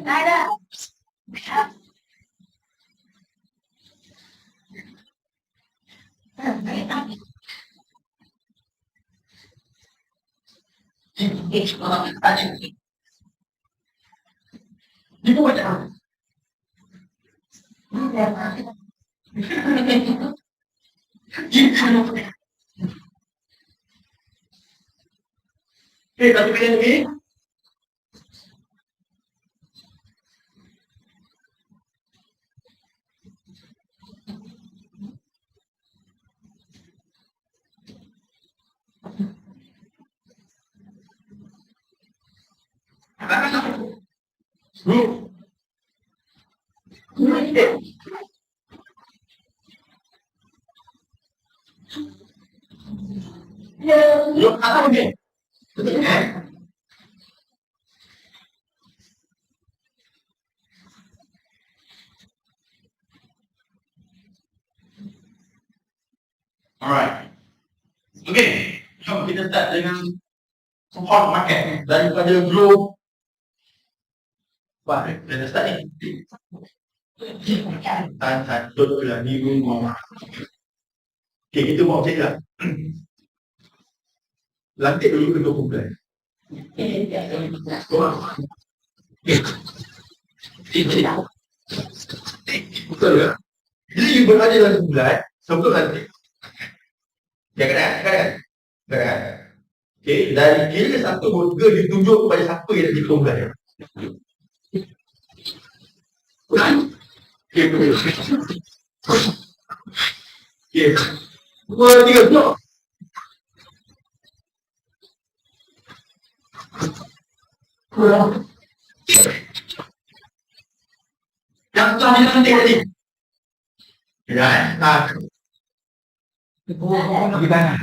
Tak ada. Ibu macam tapi bila ni Yo, apa ni? Alright. Okay. Jom kita start dengan hot market daripada globe. Baik, kita start ni. Tan satu lagi rumah. Okay, kita buat macam ni lah. Lantik dulu kedua kumpulan. Betul ke? Bila you berada dalam kumpulan, sebelum lantik. Ya kan? Okay, dari kira satu burger ditunjuk kepada siapa yang di kumpulan. Okay, betul. Okay. 2, 3, no. Yang telah dilantik tadi. Ya, tak. Di mana?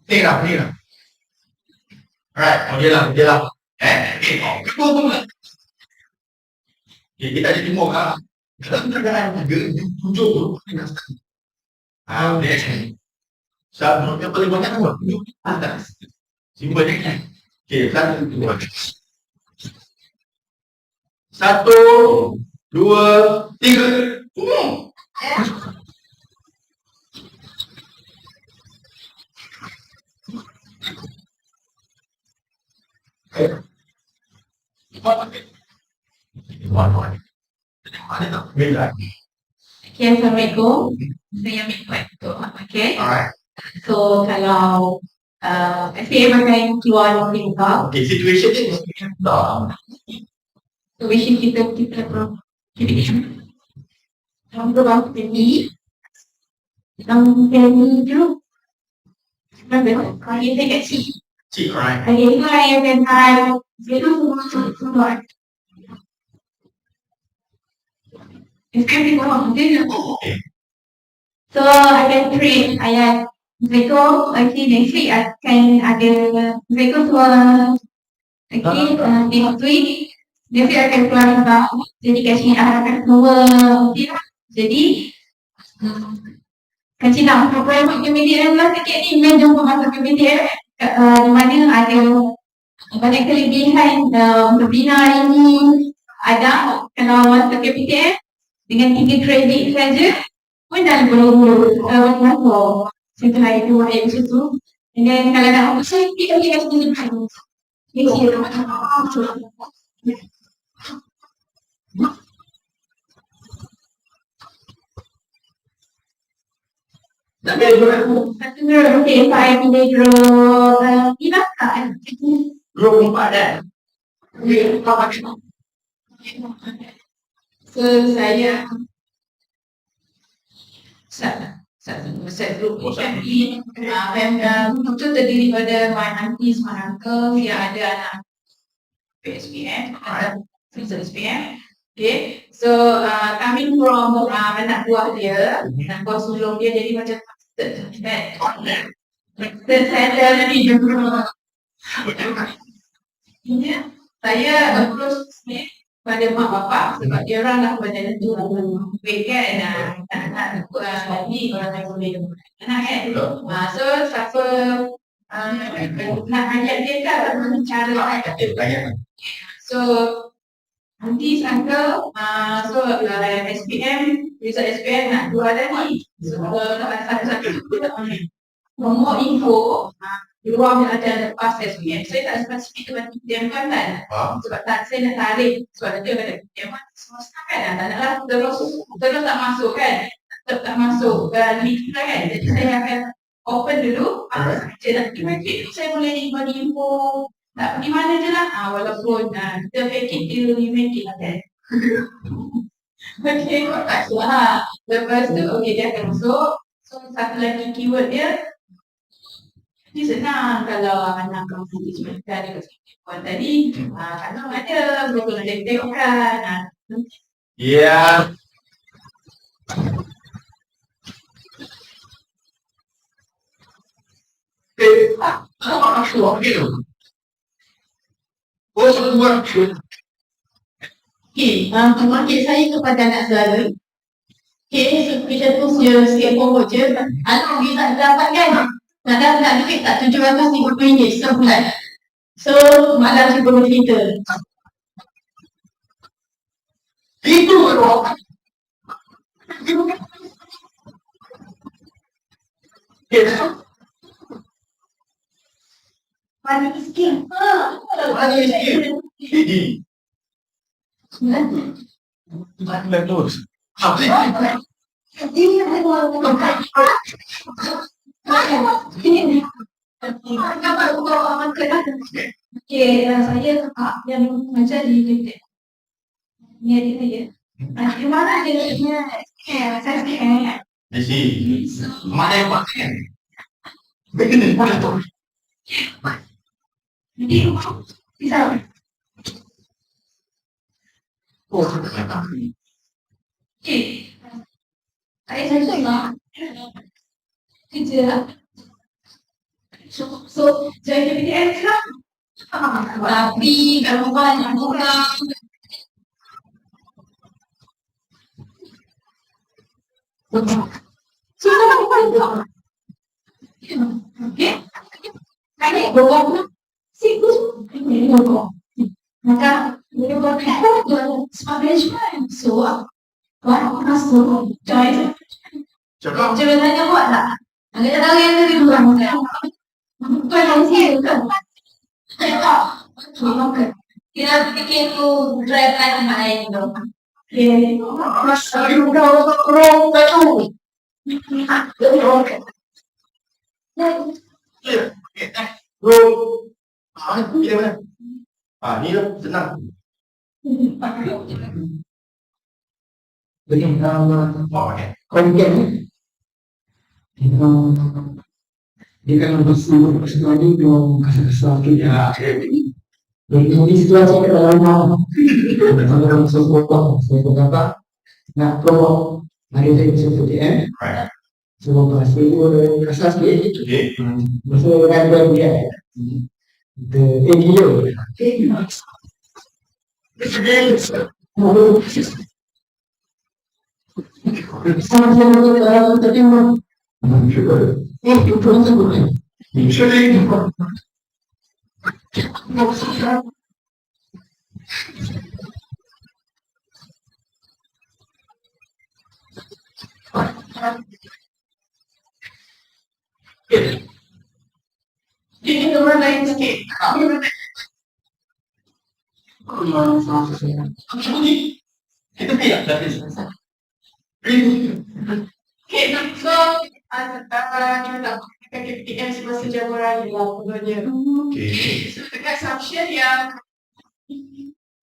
Ni lah. Alright, dia lah. Kedua kumpulan. Okay, kita ada timur lah. Dalam keadaan harga ditunjuk tu. Dia Sabun yang paling banyak apa? Tunjuk atas. Simbol ni. Okay, 1, 2. 1, 2, 3. Okay, Assalamualaikum. Saya ambil waktu. Okay. Alright. So, kalau SPA pakai keluar dari rumah, Okay, situation ni situation kita dalam gerbang sendiri, dalam sendiri dulu. Kita kat sini. cik, alright. Okay, hi, everyone. Semua. Okay. So, akan create ayat Zeko. Okay, next week akan ada Zeko semua. Okay, next week akan keluar sebab jadi kat sini akan semua. Okay lah. Jadi, kat sini nak masuk ke media lah sikit ni. Main jumpa masuk ke media. Di mana ada banyak kelebihan untuk bina hari ni. Ada kalau masuk ke PTF dengan 3 kredit saja pun dah boleh masuk. Setelah itu ayat macam tu. Dan kalau nak masuk saya kita boleh kasi depan. Okay, saya pilih grup 3 kan? Grup 4 dah. So, saya set group family. Grup tu terdiri pada my aunties, my uncle, yang ada anak PSPM, ada Fiscal SPM. Okay, so coming from anak buah dia, anak buah sulung dia jadi macam dan saya ni ya, saya approach ni pada mak bapak sebab dia orang dah pada tentu duit kan anak ni orang yang boleh anak kan. So siapa nak ajak dia kan cara so nanti sangka so SPM result SPM nak dua dah ni. So satu-satu nomor info ruang yang ada lepas SPM. Saya tak spesifik dengan PTM Kelantan sebab tak saya nak tarik sebab dia kata PTM semesta kan tak naklah terus tak masuk kan, tetap tak masuk link kita kan. Jadi saya akan open dulu saya nak pergi matrik saya boleh bagi info nak pergi mana je lah walaupun kita fake it till we make it lah kan. Okay, lepas tu okay dia akan masuk. So satu lagi keyword dia ini senang kalau anak kamu disebutkan dekat sekolah tadi kalau ada betul ada tengokkan Ya. pemakit saya kepada anak saudara. Okay, so kita tu sikit forward je. Anak kita dapatkan nak duit tak RM750 sebulan. So malam saya perlu cerita. Itu loh. Mana miskin? Mana miskin? Mana terus? Ini okay, saya kakak yang mengajar di Linted. Ni adik saya. Di mana dia? Saya scan. Di sini. Mana yang pakai? Begini mana tu? Di sana. Oh, Okay. Saya tengok. Kerja. So jadi PTN lah. Tapi kalau banyak orang sudah apa? Okay. Kali bawa sikus ini bawa. Maka dia bawa management. So orang masuk join. cakap. Ceritanya buat tak? Kita tahu yang tadi dulu kan. Bukan yang sini kan. Kita bikin tu drive lain lain tu. Okay. Masa juga orang tu. Ni lah senang. Dengan Pakai. konten dia kan bersama sesuatu yang sesuatu yang jadi ini situasi kalau orang sesuatu apa nak promo hari ini PTM Right. semua bahasa itu kasar sikit Okay. bersama dengan dia the ADO sama-sama terima itu proses ini orang lain sikit. Kita tidak dari selesai. Okay, so kita tak KPM semasa jamuran lah pokoknya. Okay. So dekat assumption yang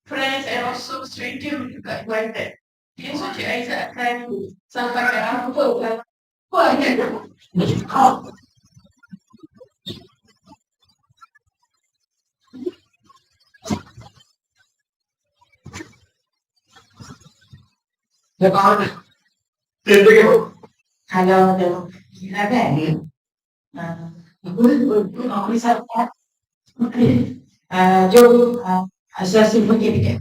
friends and also stranger juga invited. Okay, so Cik Aizat akan sampaikan apa kan? Kalau ada gila kan? Aku bisa lihat. Jom asasi begini.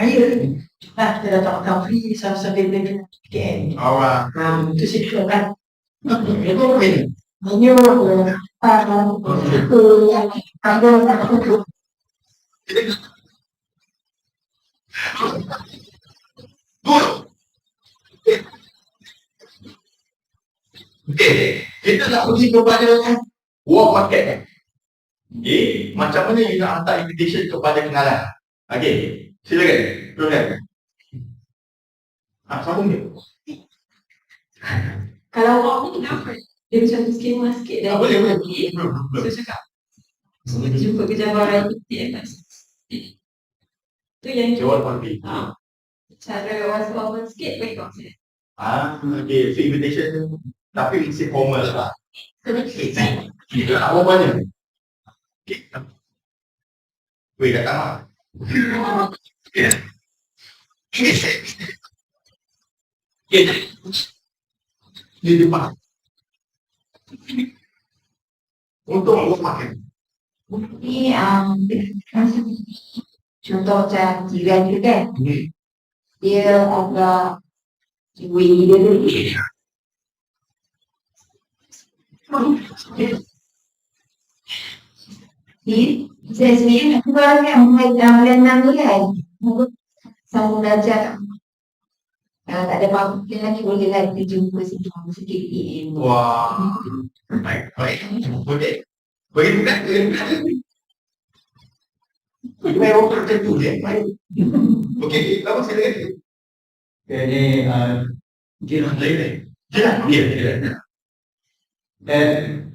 Ayo, kita datang free sama-sama dengan KM. Alright. Itu sih kan. Itu menyu Kita nak pergi kepada World Market. Okay, macam mana you nak hantar invitation kepada kenalan? Okay, silakan. Teruskan. Sambung dia. kalau awak ni kenapa? Dia macam skema sikit dah. Boleh. Saya cakap. Semua jumpa kejabaran itu yang Jawab pagi. cara awal sikit baik konsep. Okay, so invitation tapi mesti formal lah. Kita nak apa banyak? Okay. Weh, datang lah. Di depan. Untuk aku makan. Ini contoh macam jiran tu kan, dia agak wing dia tu. Saya sendiri nak keluar kan, mulai dalam 6 ni kan, sama belajar. Kalau tak ada apa-apa lagi, boleh lah kita jumpa sikit. Wah. Baik. Boleh. Bagi bukan. Baik, orang macam tu je. Baik. Okey, apa silakan. Jadi, Jalan. Jalan. dan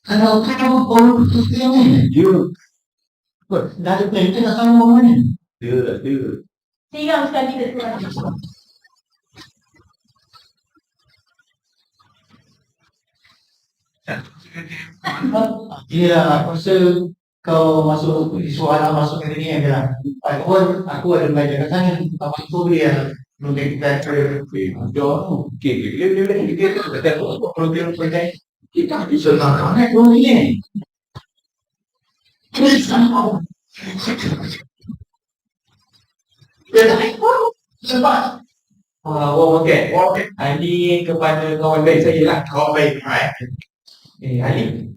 Kalau orang you, dah ada plan tu nak sama mana? Dia. Tinggal sekali dia keluar. Ya, aku rasa kau masuk soalan masuk ke sini adalah aku ada belajar kat sana. Apa tu dia mungkin kita jauh. Kita program projek kita bisa nak mana tu ni. Sebab. Okey. Ali kepada kawan baik saya lah. Kau baik, right? Ali,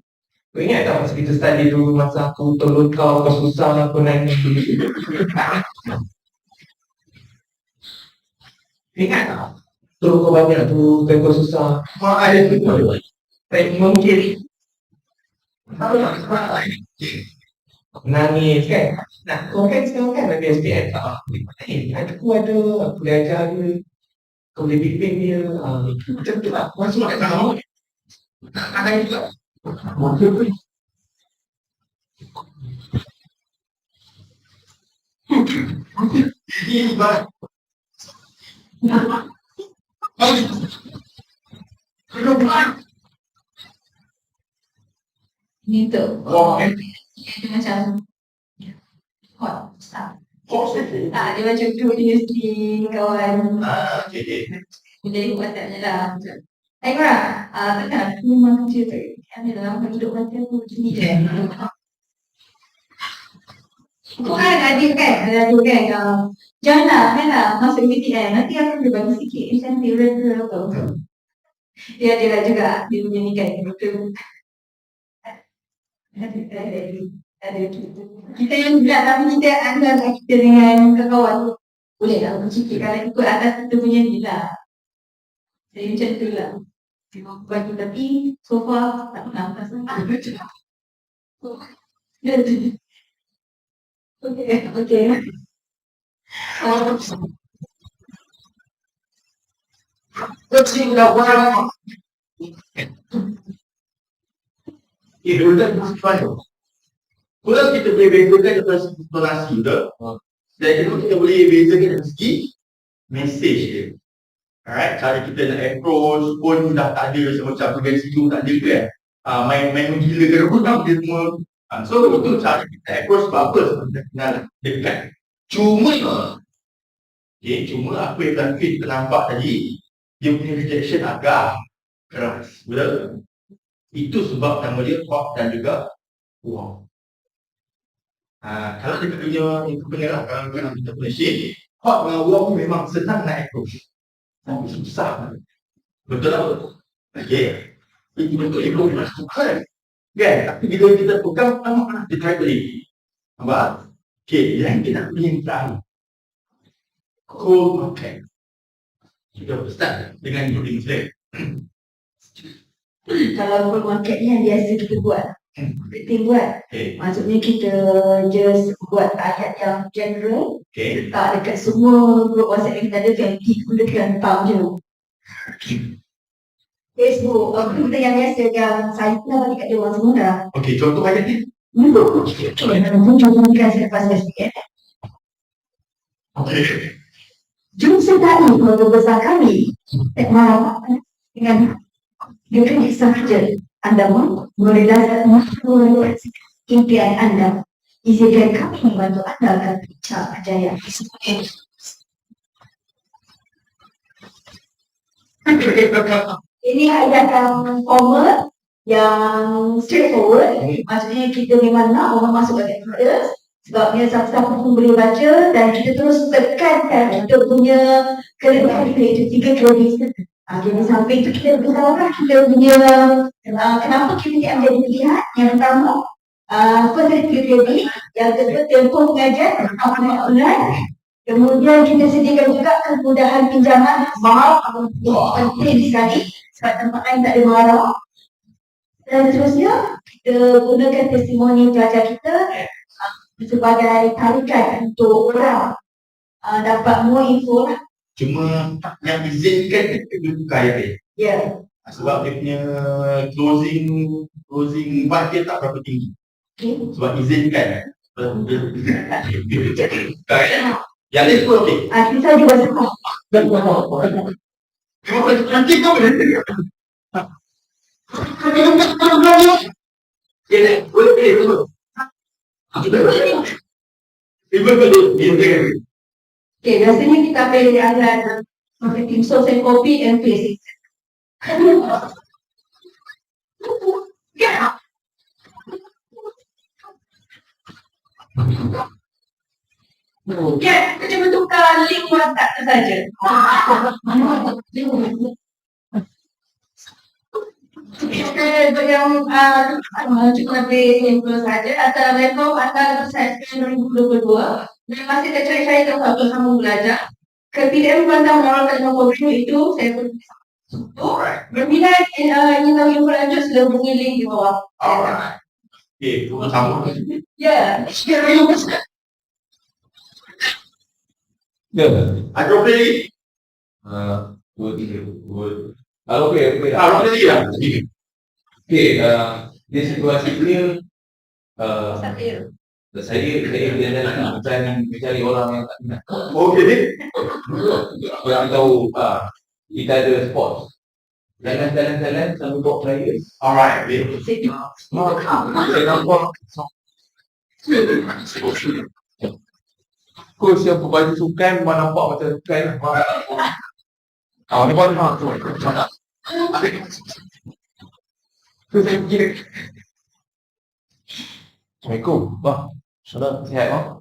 kau ingat tak masa kita study dulu masa aku tolong kau susah aku nangis dulu. Ingat tak? Tolong kau banyak tu, kau susah. Ada tu. Tak mungkin. Nangis kan? Nah, kau kan sekarang kan lagi SPM tak? Aku aku dah ajar dia. Kau boleh bimbing dia. Macam tu lah. Masuk kat dalam. Ada juga. Ini ibarat. Gitu. Dia macam hot stuff. Tak, dia macam tu dia mesti kawan. Okay. Jadi WhatsApp je lah. Kora, takkan aku memang kerja tak ada dalam hidup mati aku macam ni je. Kau kan ada adik kan, janganlah masuk KTM, nanti aku boleh bagi sikit insentif renta atau dia ada lah juga, dia punya ni kan, betul. Ada kita yang juga, tapi kita ada lah kita dengan kawan. Boleh lah aku sikit kalau ikut atas kita punya ni lah. Jadi macam tu lah. Tengok baju tapi so far tak pernah pasang. Okay. Kucing dah orang. Udah sesuatu. Kalau kita boleh bezakan daripada segi tonasi tu, dan kita boleh bezakan dari segi message dia. Alright, cara kita nak approach pun dah tak ada macam program situ tak ada kan. main menggila orang dia semua. So itu cara kita approach apa sebenarnya kenal dekat. Cuma apa yang Tuan Fit nampak tadi, dia punya rejection agak keras. Betul? Itu sebab nama dia hot dan juga warm. Kalau kita punya entrepreneur lah, kalau kita punya shift, hot dengan warm memang senang nak approach. Tapi susah. Betul tak? Okay. Itu betul approach lah. Kan? Tapi bila kita pegang, dia try beli. Nampak? Okay, yang kita punya tahu. Cold market. Kita start dengan building slate. Kalau full market ni yang biasa kita buat, kita buat. Okay. Maksudnya kita just buat ayat yang general, Okay. letak dekat semua group WhatsApp yang kita ada, yang digunakan tahu je. Facebook, kita yang biasa yang saya pernah bagi kat dia orang semua dah. Okay, contoh ayat ni. Contohkan selepas SPM. Okay. Jom sedari keluarga besar kami dengan diri sahaja anda merealisasikan impian anda. Izinkan kami membantu anda akan mencapai kejayaan. Ini ayat yang formal, yang straightforward. Maksudnya kita memang nak orang masuk ke kita. Sebabnya siapa-siapa pun boleh baca dan kita terus tekankan kita punya kelebihan itu 3 kelebihan. Jadi sampai itu kita beritahu kita punya kenapa kita ni menjadi pilihan. Yang pertama, facility, yang kedua tempoh pengajian online. Kemudian kita sediakan juga kemudahan pinjaman mahal penting sekali sebab tempat lain tak ada mahal. Dan seterusnya kita gunakan testimoni pelajar kita sebagai tarikan untuk orang dapat more info lah. Cuma yang izinkan dia buka ayat dia. Ya. Sebab dia punya closing part dia tak berapa tinggi. Okay. Sebab izinkan. Yang lain pun okey. Kita juga suka. Nanti kau boleh tengok. Boleh tunggu. Okay, biasanya kita pilih antara marketing sauce and copy and paste. Ya, kita cuma tukar link WhatsApp saja. Untuk yang cuma lebih simple saja. Assalamualaikum, anda bersama 2022. Dan masih tercari-cari tempat bersama belajar. Ke PDF Bandar menawarkan nombor itu, saya pun berminat ingin tahu info lanjut, sila hubungi link di bawah. Alright. Okay, sama. Ya. Ada okey. Okay. Ada lagi tak? Okay, di situasi ini saya biasanya akan mencari orang yang tak minat. Okey. Orang tahu kita ada sports. Jalan-jalan sambil buat players. Alright. Saya nampak coach yang berbaju sukan memang nampak macam sukan. Ni pun tu saya fikir. Assalamualaikum. Bang. Salam. Sihat bang?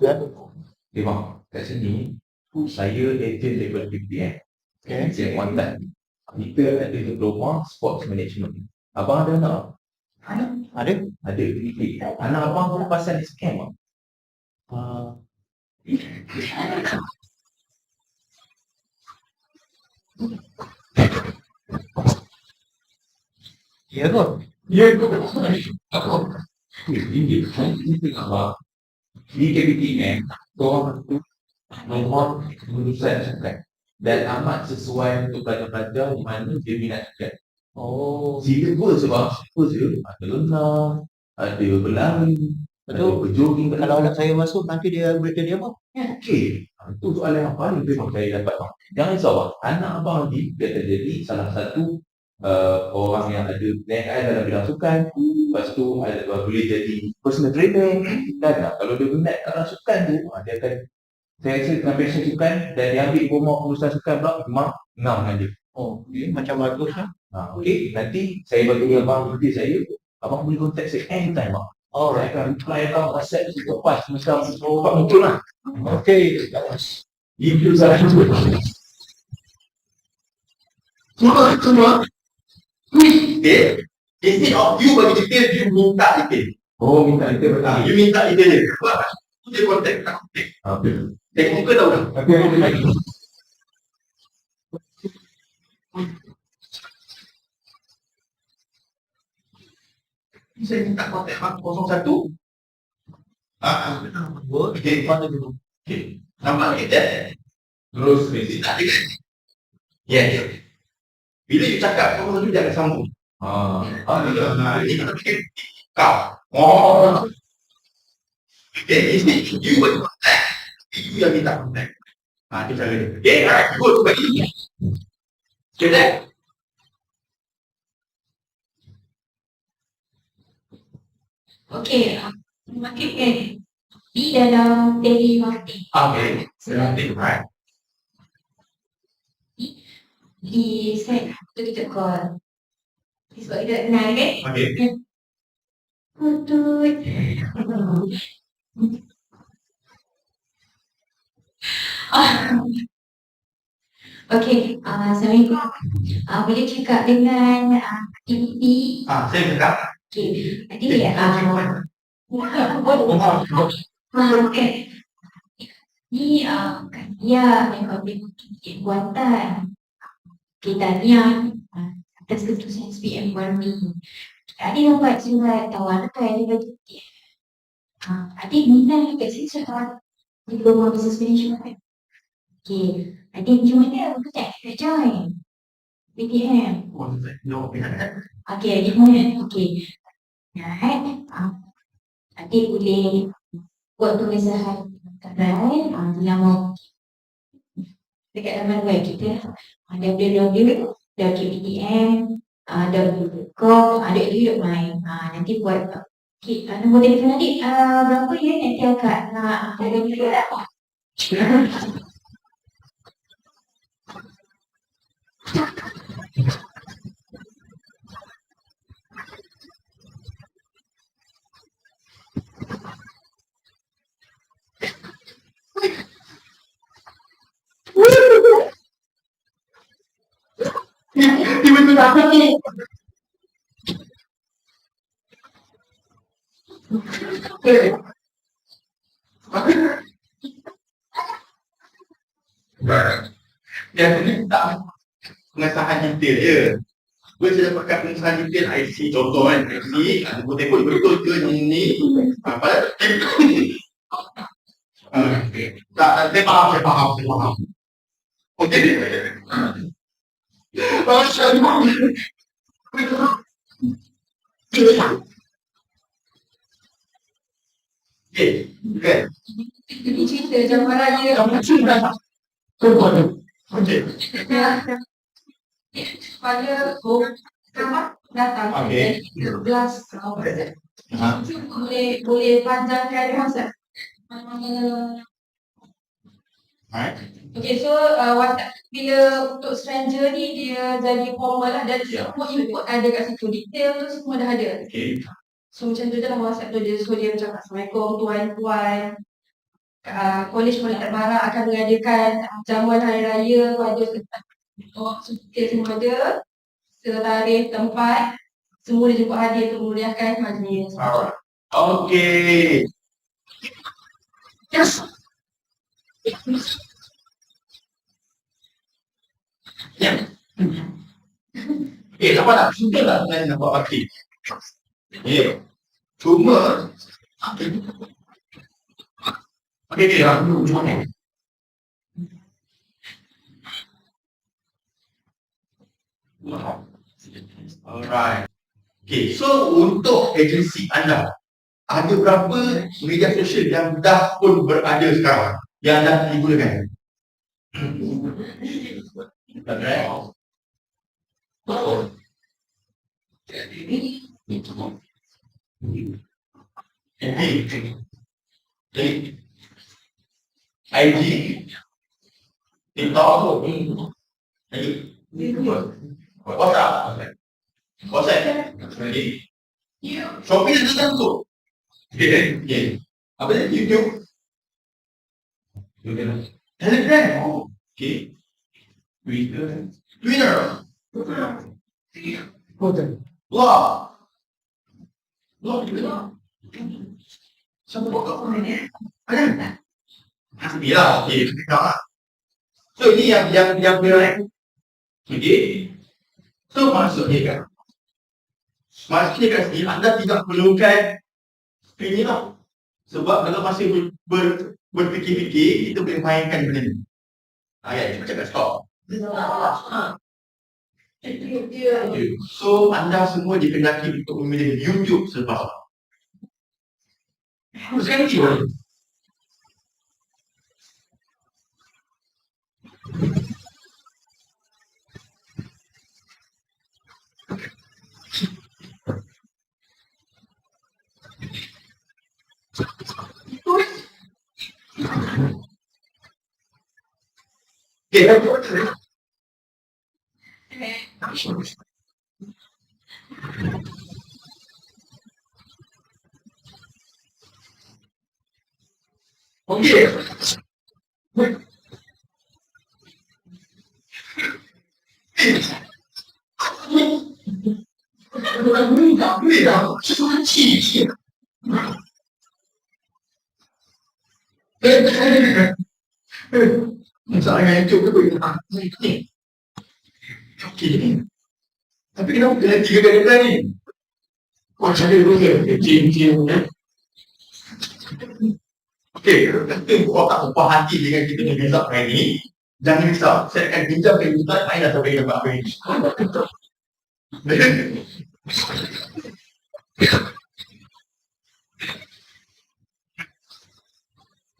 Sihat. Okay bang. Kat sini saya agent daripada PPM. Okay. Saya wanted. Kita ada diploma sports management. Abang ada tak? Ada. Ada. Anak abang pun pasal scam bang. Ya kot. Ya kot. Ini tengah bang. Di KPTM, korang tu nomor lulusan cakap. Dan amat sesuai untuk pelajar-pelajar di mana dia minat cakap. Oh. Jika pun sebab apa je, ada renang, ada berlari, ada berjogging. Kalau anak saya masuk nanti dia boleh jadi apa? Okey. Itu soalan yang paling penting saya dapat bang. Jangan risau bang. Anak abang nanti dia akan jadi salah satu orang yang ada niat dalam bidang sukan, lepas tu boleh jadi personal trainer kan. Kalau dia minat dalam sukan tu, dia akan, saya rasa dengan passion sukan dan dia ambil diploma pengurusan sukan pula, memang ngam dengan dia. Oh, macam bagus lah. Okey, nanti saya bagi abang detail saya, abang boleh contact saya anytime bang. Saya akan reply abang WhatsApp lepas macam abang betul lah. Okey, bagus. Itu salah satu. Semua. Okay. Instead of you bagi detail, you minta detail. Oh, minta detail betul. You minta detail dia. Sebab dia kontak, tak kontak. Okey. Tengok muka tahu dah. Okey. Saya minta kontak abang 01. Okey. Mana dulu? Okey. Nampak kita. Terus basic. Tak ada. Ya, ya. Bila you cakap, kau tu jangan sambung. Ini kita fikir kau. Oh. Okay, you bagi kontak. You yang minta kontak. Itu cara dia. Okay, alright, good. Bagi. Okay, dah. Okey, makin di dalam telemarketing. Okay, selanjutnya, right. Di set tu kita call. Sebab kita kenal kan? Okay. Putut. Okey, Assalamualaikum. Boleh cakap dengan TVP? Saya cakap. Okey, tadi ni kan dia yang ambil tiket buatan. Okey, tahniah atas keputusan SPM baru ni. Adik dapat surat tawaran dia bagi tiket. Adik minat kat sini soal diploma business management. Okey, adik macam mana kerja join BTM? Okey, adik mana? Okey. Adik boleh buat tulisan kadang yang mau dekat laman web kita www.kbtm.com .my nanti buat nombor telefon adik berapa ya nanti akak nak ada juga tak? Tiba-tiba apa ni? Dia minta pengesahan detail je. Boleh saya dapatkan pengesahan detail IC contoh kan. IC, ada tengok betul ke ni. Pada tak, saya faham. Okey. Okey, kan? Ini cerita zaman raya. Okey. Pada kamar datang Okey. 12 Ha. boleh panjangkan masa. Alright. Okay, so WhatsApp bila untuk stranger ni dia jadi formal lah dan semua input ada kat situ, detail tu semua dah ada. Okey. So macam tu je lah WhatsApp tu dia, so dia macam Assalamualaikum tuan-tuan, college Poly Barat akan mengadakan jamuan hari raya pada so detail semua ada, tarikh, tempat, semua dia jemput hadir untuk memeriahkan majlis. Alright. Okey. Yes. Ya. Apa nak? Sudah lah saya nampak pasti. Ya. Cuma okey, alright. Okay, so untuk agensi anda, ada berapa media sosial yang dah pun berada sekarang yang dah digunakan? Alright. IG, TikTok, WhatsApp, okay. Shopee ada satu. Okay. Apa dia? YouTube, Telegram, okay. Twitter, Blog, siapa blog? Ada? Ya, okay. So ini yang direct. Okay. So maksudnya kan anda tidak perlukan ini tau. Sebab kalau masih berfikir-fikir, kita boleh mainkan benda ni. Ya, kita cakap stop. So anda semua dikendaki untuk memilih YouTube selepas. Sekarang ni okay. Misalnya YouTube tu boleh ni. Okey ni. Tapi kenapa kena 3 kali ni? Wah, saya dulu ke jin-jin. Okey, nanti kau tak puas hati dengan kita punya result hari ni. Jangan risau, saya akan bincangkan Ustaz main dah sampai nampak hari ni.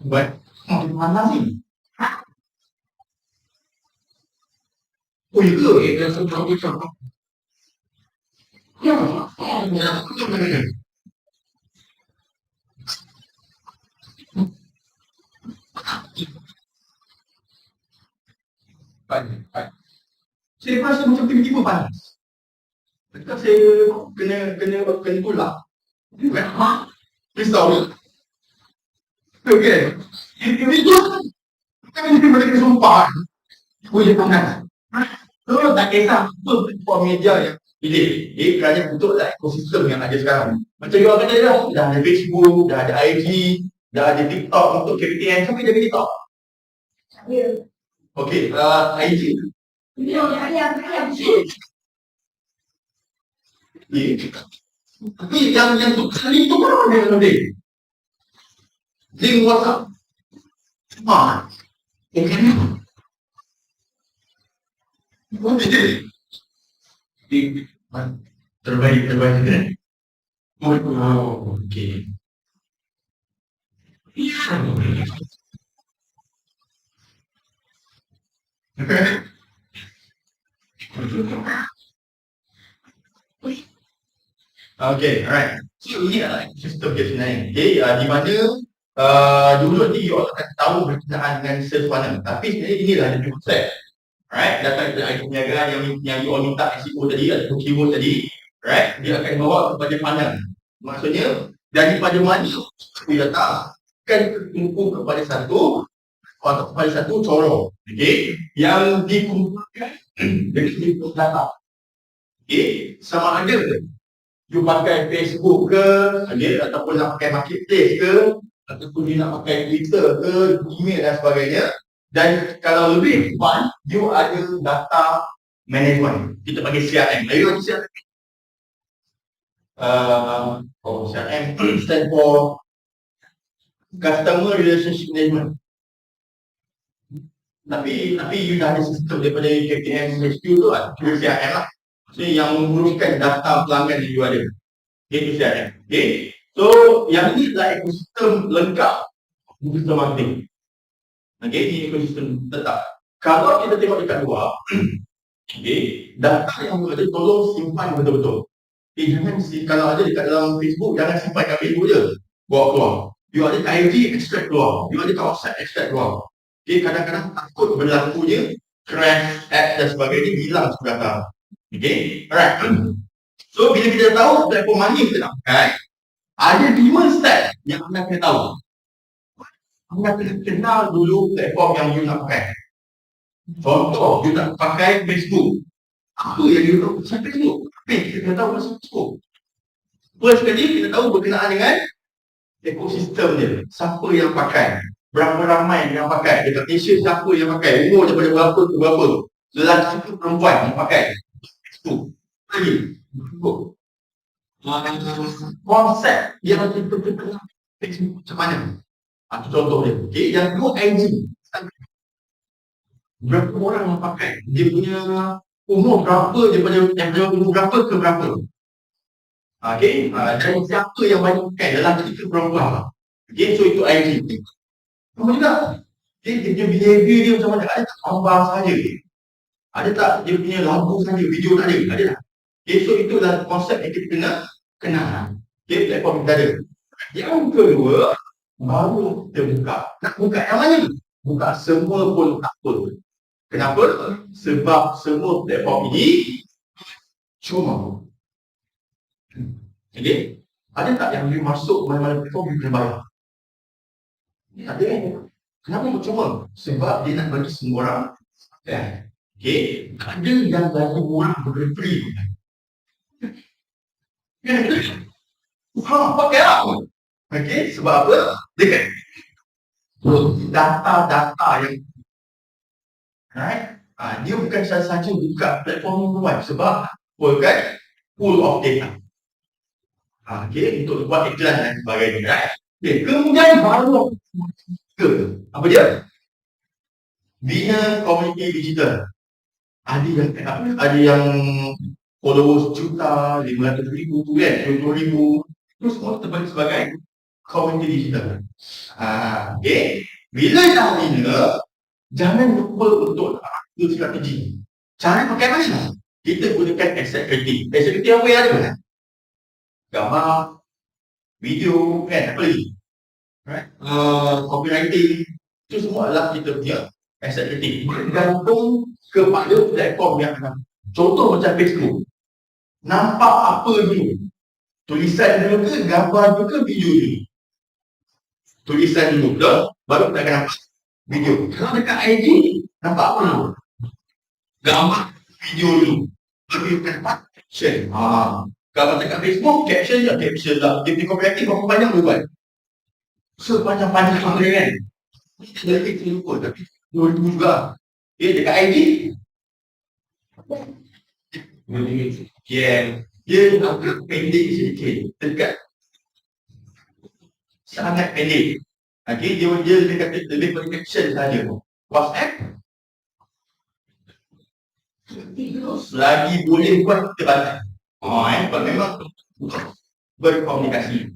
Baik, di mana ni? Oh, ya ke? Ya, panas. Saya rasa macam tiba-tiba panas. Dekat saya kena pulak. Risau. Okey. Ini tu kan mereka sumpah. Boleh panas. Kalau tak kisah, platform media yang pilih. Kerana bentuklah ekosistem yang ada sekarang. Macam you kata dah ada Facebook, dah ada IG, dah ada TikTok untuk KPTN. Siapa jaga TikTok? Okey, IG. Tapi yang tu kali tu kan ada lebih. Link WhatsApp. Okey. Terbaik. Oh, okey. Okay, alright. So ini adalah sistem dia sebenarnya. Okay, di mana dulu ni you akan tahu berkenaan dengan search funnel. Tapi sebenarnya inilah yang konsep. Alright, datang dari item perniagaan yang you all minta SEO tadi ataupun keyword tadi. Right, dia akan bawa kepada funnel. Maksudnya daripada mana you datang akan terkumpul kepada satu atau kepada satu corong. Okay, yang dikumpulkan dengan input data. Okay, sama ada you pakai Facebook ke, ataupun nak pakai marketplace ke, ataupun you nak pakai Twitter ke, email dan sebagainya. Dan kalau lebih fun, you ada data management. Kita panggil CRM. Lagi lagi CRM. CRM stand for Customer Relationship Management. Tapi you dah ada sistem daripada KPM HQ tu lah, CRM lah. Maksudnya yang menguruskan data pelanggan yang you ada. Itu CRM. Okay. So yang ni adalah ekosistem lengkap ekosistem marketing. Okay, ini ekosistem tetap. Kalau kita tengok dekat luar, okay, data yang ada tolong simpan betul-betul. Jangan kalau ada dekat dalam Facebook, jangan simpan kat Facebook je. Bawa keluar. You ada kat IG, extract keluar. You ada kat WhatsApp, extract keluar. Kadang-kadang takut berlakunya crash, apps dan sebagainya hilang sudah datang. Alright. So, bila kita tahu platform mana kita nak pakai, ada 5 step yang anda kena tahu. Anda kena kenal dulu platform yang you nak pakai. Contoh, you nak pakai Facebook. Apa yang you tahu pasal Facebook? Apa yang kita kena tahu pasal Facebook? First sekali, kita tahu berkenaan dengan ekosistem dia. Siapa yang pakai? Berapa ramai yang pakai? Dekat Malaysia siapa yang pakai? Umur daripada berapa ke berapa? Lelaki ke perempuan yang pakai? Itu. Lagi. Konsep yang kita kenal Facebook macam mana? Itu contoh dia. Yang kedua IG. Berapa orang yang pakai? Dia punya umur berapa? Daripada umur berapa ke berapa? Dan siapa yang banyak pakai? Lelaki ke perempuan? So itu IG. Sama juga. Dia punya behavior dia macam mana? Ada tak gambar saja? Ada tak dia punya lagu saja? Video tak ada? Ada tak? So itu adalah konsep yang kita kena kenal. Platform kita ada. Yang kedua, baru kita buka. Nak buka yang mana? Buka semua pun tak apa. Kenapa? Sebab semua platform ini cuma. Ada tak yang you masuk mana-mana platform you kena bayar? Ada kan? Kenapa percuma? Sebab dia nak bagi semua orang. Ada yang bagi orang free. Pakai apa? Sebab apa? Dekat data-data yang dia bukan saja buka platform buat sebab bukan pool of data. Untuk buat iklan dan sebagainya. Kemudian baru apa dia? Bina komuniti digital. Ada yang followers juta, 500,000 kan, 20,000. Itu semua terbagi sebagai komuniti digital. Bila dah bina, jangan lupa untuk strategi. Cara pakai mana? Kita gunakan asset creative. Asset creative apa yang ada? Gambar, video, kan? Apa lagi? Copywriting. Itu semua adalah kita punya asset creative. Bergantung kepada platform yang ada. Contoh macam Facebook. Nampak apa dulu? Tulisan dulu ke, gambar dulu ke, video dulu? Tulisan dulu, betul? Baru kita akan nampak video. Kalau dekat IG, nampak apa dulu? Gambar, video dulu. Baru kita akan nampak caption. Kalau dekat Facebook, caption je, caption lah. Dia punya copywriting berapa panjang boleh buat? Sepanjang-panjang boleh kan? Kita lebih lupa, tapi 2000 juga. Dekat IG, dia agak pendek sedikit. Dekat sangat pendek. Dia lebih pada caption saja. WhatsApp lagi boleh buat kita banyak. Memang berkomunikasi.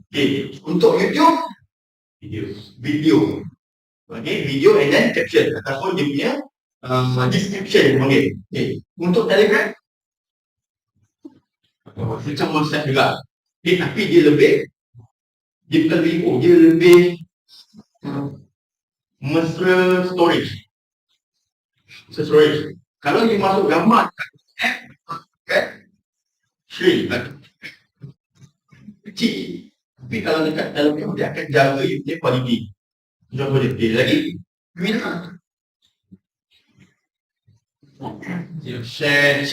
Untuk YouTube, video. Video and then caption ataupun dia punya description panggil. Untuk Telegram macam WhatsApp juga. Tapi dia bukan lebih dia lebih mesra storage. Kalau dia masuk gambar app, kan? Shrink kecil. Tapi kalau dekat Telegram dia akan jaga dia quality. Contoh dia. Lagi bila share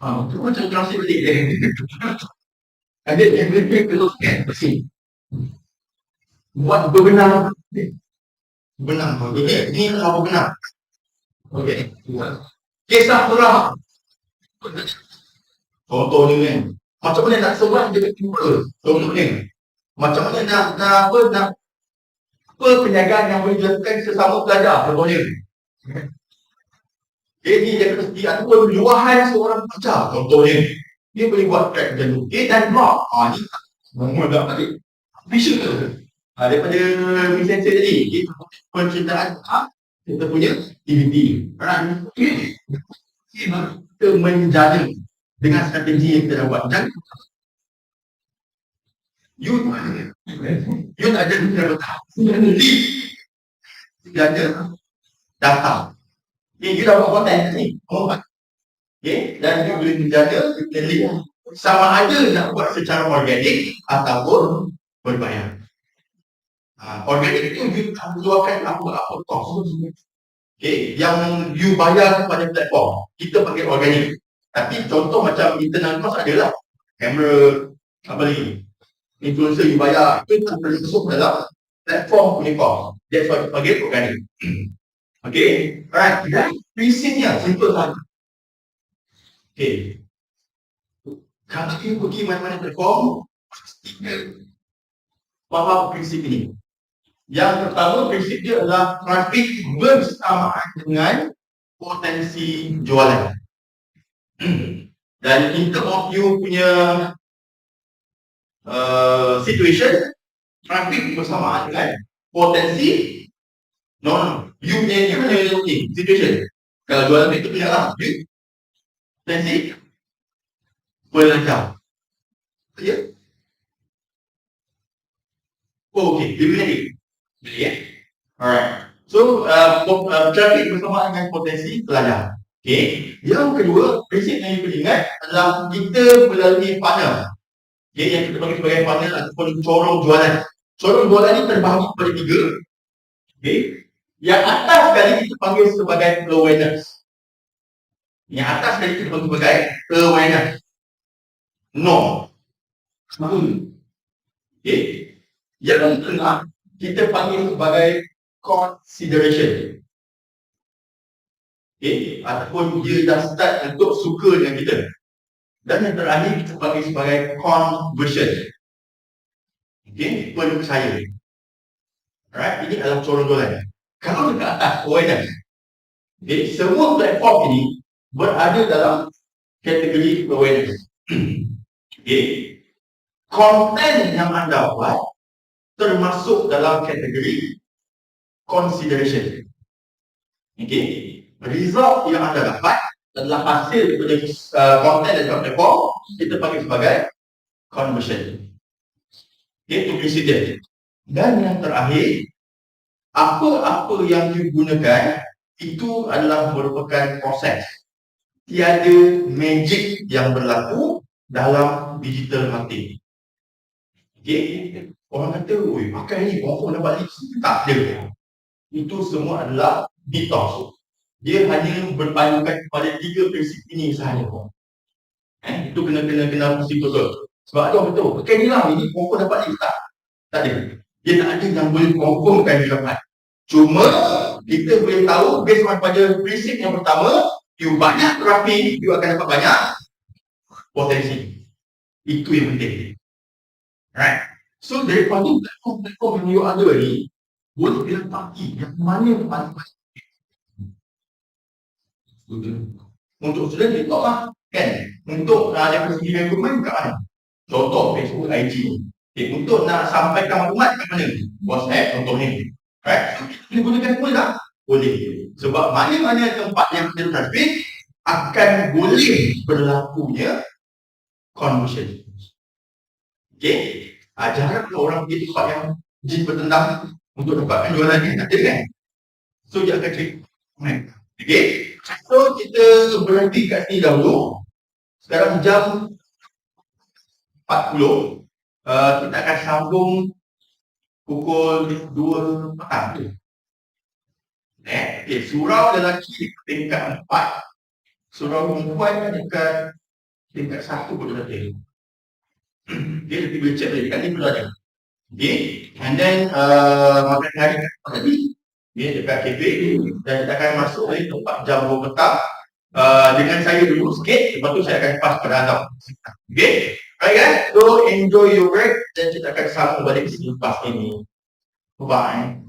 itu macam translate balik dia. Ada yang lebih teruskan bersih. Buat berbenam. Ini apa benar? Kisah Abraham. Contohnya kan. Macam mana nak sebuah dia timbul. Contohnya. Macam mana nak penjagaan yang boleh dilakukan sesama pelajar. Contohnya. Jadi dia ataupun luahan seorang pelajar. Contohnya. Dia boleh buat track macam tu. Dan blog. Ni semua dah balik. Visual. Daripada Vincent tadi. Penceritaan kita punya aktiviti. Kita menjadi dengan strategi yang kita dah buat. Dan you tak ada berapa tahun. Dia ada datang. Okay, you dah buat konten ni. Okay, dan you boleh menjaga lead. Sama ada nak buat secara organik ataupun berbayar. Organik itu you keluarkan apa cost. Okay, yang you bayar kepada platform, kita panggil organik. Tapi contoh macam internal cost adalah kamera, apa lagi, influencer you bayar, itu tak perlu masuk dalam platform punya cost. That's why kita panggil organik. Okay, alright. Dan prinsipnya simple saja. Okay, kalau you pergi mana-mana platform, faham prinsip ini. Yang pertama, prinsip dia adalah traffic bersamaan dengan potensi jualan. Dan in term of you punya situation, traffic bersamaan dengan potensi you punya situation. Kalau jualan itu punya lah, potensi pelajar. Ya? Okay, lebih lagi. Yeah. Alright. So, traffic bersamaan dengan potensi pelajar. Okay. Yang kedua, prinsip yang kita ingat adalah kita melalui partner. Okay, yang kita panggil sebagai partner ataupun corong jualan. Corong jualan ini terbahagi kepada 3. Okay. Yang atas sekali kita panggil sebagai awareness. Yang atas sekali kita panggil sebagai awareness. No. Okay. Yang tengah kita panggil sebagai consideration. Okay, ataupun dia dah start untuk suka dengan kita. Dan yang terakhir kita panggil sebagai conversion. Okay, percaya. Alright, ini adalah corong jualan. Kalau dekat atas awareness, okay, semua platform ini berada dalam kategori awareness. Okay, konten yang anda buat termasuk dalam kategori consideration. Okay, result yang anda dapat adalah hasil daripada konten dan platform, kita panggil sebagai conversion. Okay, itu prinsip dia. Dan yang terakhir, apa-apa yang you gunakan itu adalah merupakan proses. Tiada magic yang berlaku dalam digital marketing. Okay, orang kata, oi, pakai ni, confirm dapat lead. Tak ada. Itu semua adalah mitos. Dia hanya berpandukan kepada 3 prinsip ini sahaja. Itu kena mesti betul. Sebab ada orang betul, pakai ni lah, ini confirm dapat lead. Tak ada. Dia tak ada yang boleh confirmkan dia dapat. Cuma, kita boleh tahu based pada prinsip yang pertama, you banyak traffic, you akan dapat banyak potensi. Itu yang penting. Right? So, daripada platform yang you ada ni, boleh bilang pagi yang mana yang paling baik. Untuk student, TikTok lah. Kan? Untuk yang segi rekrutmen kat mana? Contoh, Facebook, IG. Okay, untuk nak sampaikan maklumat kat mana? WhatsApp, contohnya. Right? Boleh gunakan semua tak? Boleh. Sebab mana-mana tempat yang ada traffic akan boleh berlakunya conversion. Okay? Jarang orang pergi tempat yang jin bertendang untuk dapatkan jualan ni, tak ada kan? So dia akan cek. Okay? So kita berhenti kat sini dahulu. Sekarang jam 40. Kita akan sambung pukul 2 petang. Okay, surau lelaki tingkat 4. Surau perempuan dekat tingkat 1 pun ada. Okay, nanti boleh cek lagi, kan ni perlu ada. Okay, and then makan hari tadi, okay, dekat cafe, dan kita akan masuk lagi tempat jam 2 petang dengan saya dulu sikit, lepas tu saya akan pass pada anda. Okay, alright guys, so enjoy your break dan kita akan sambung balik sini lepas ini. Bye.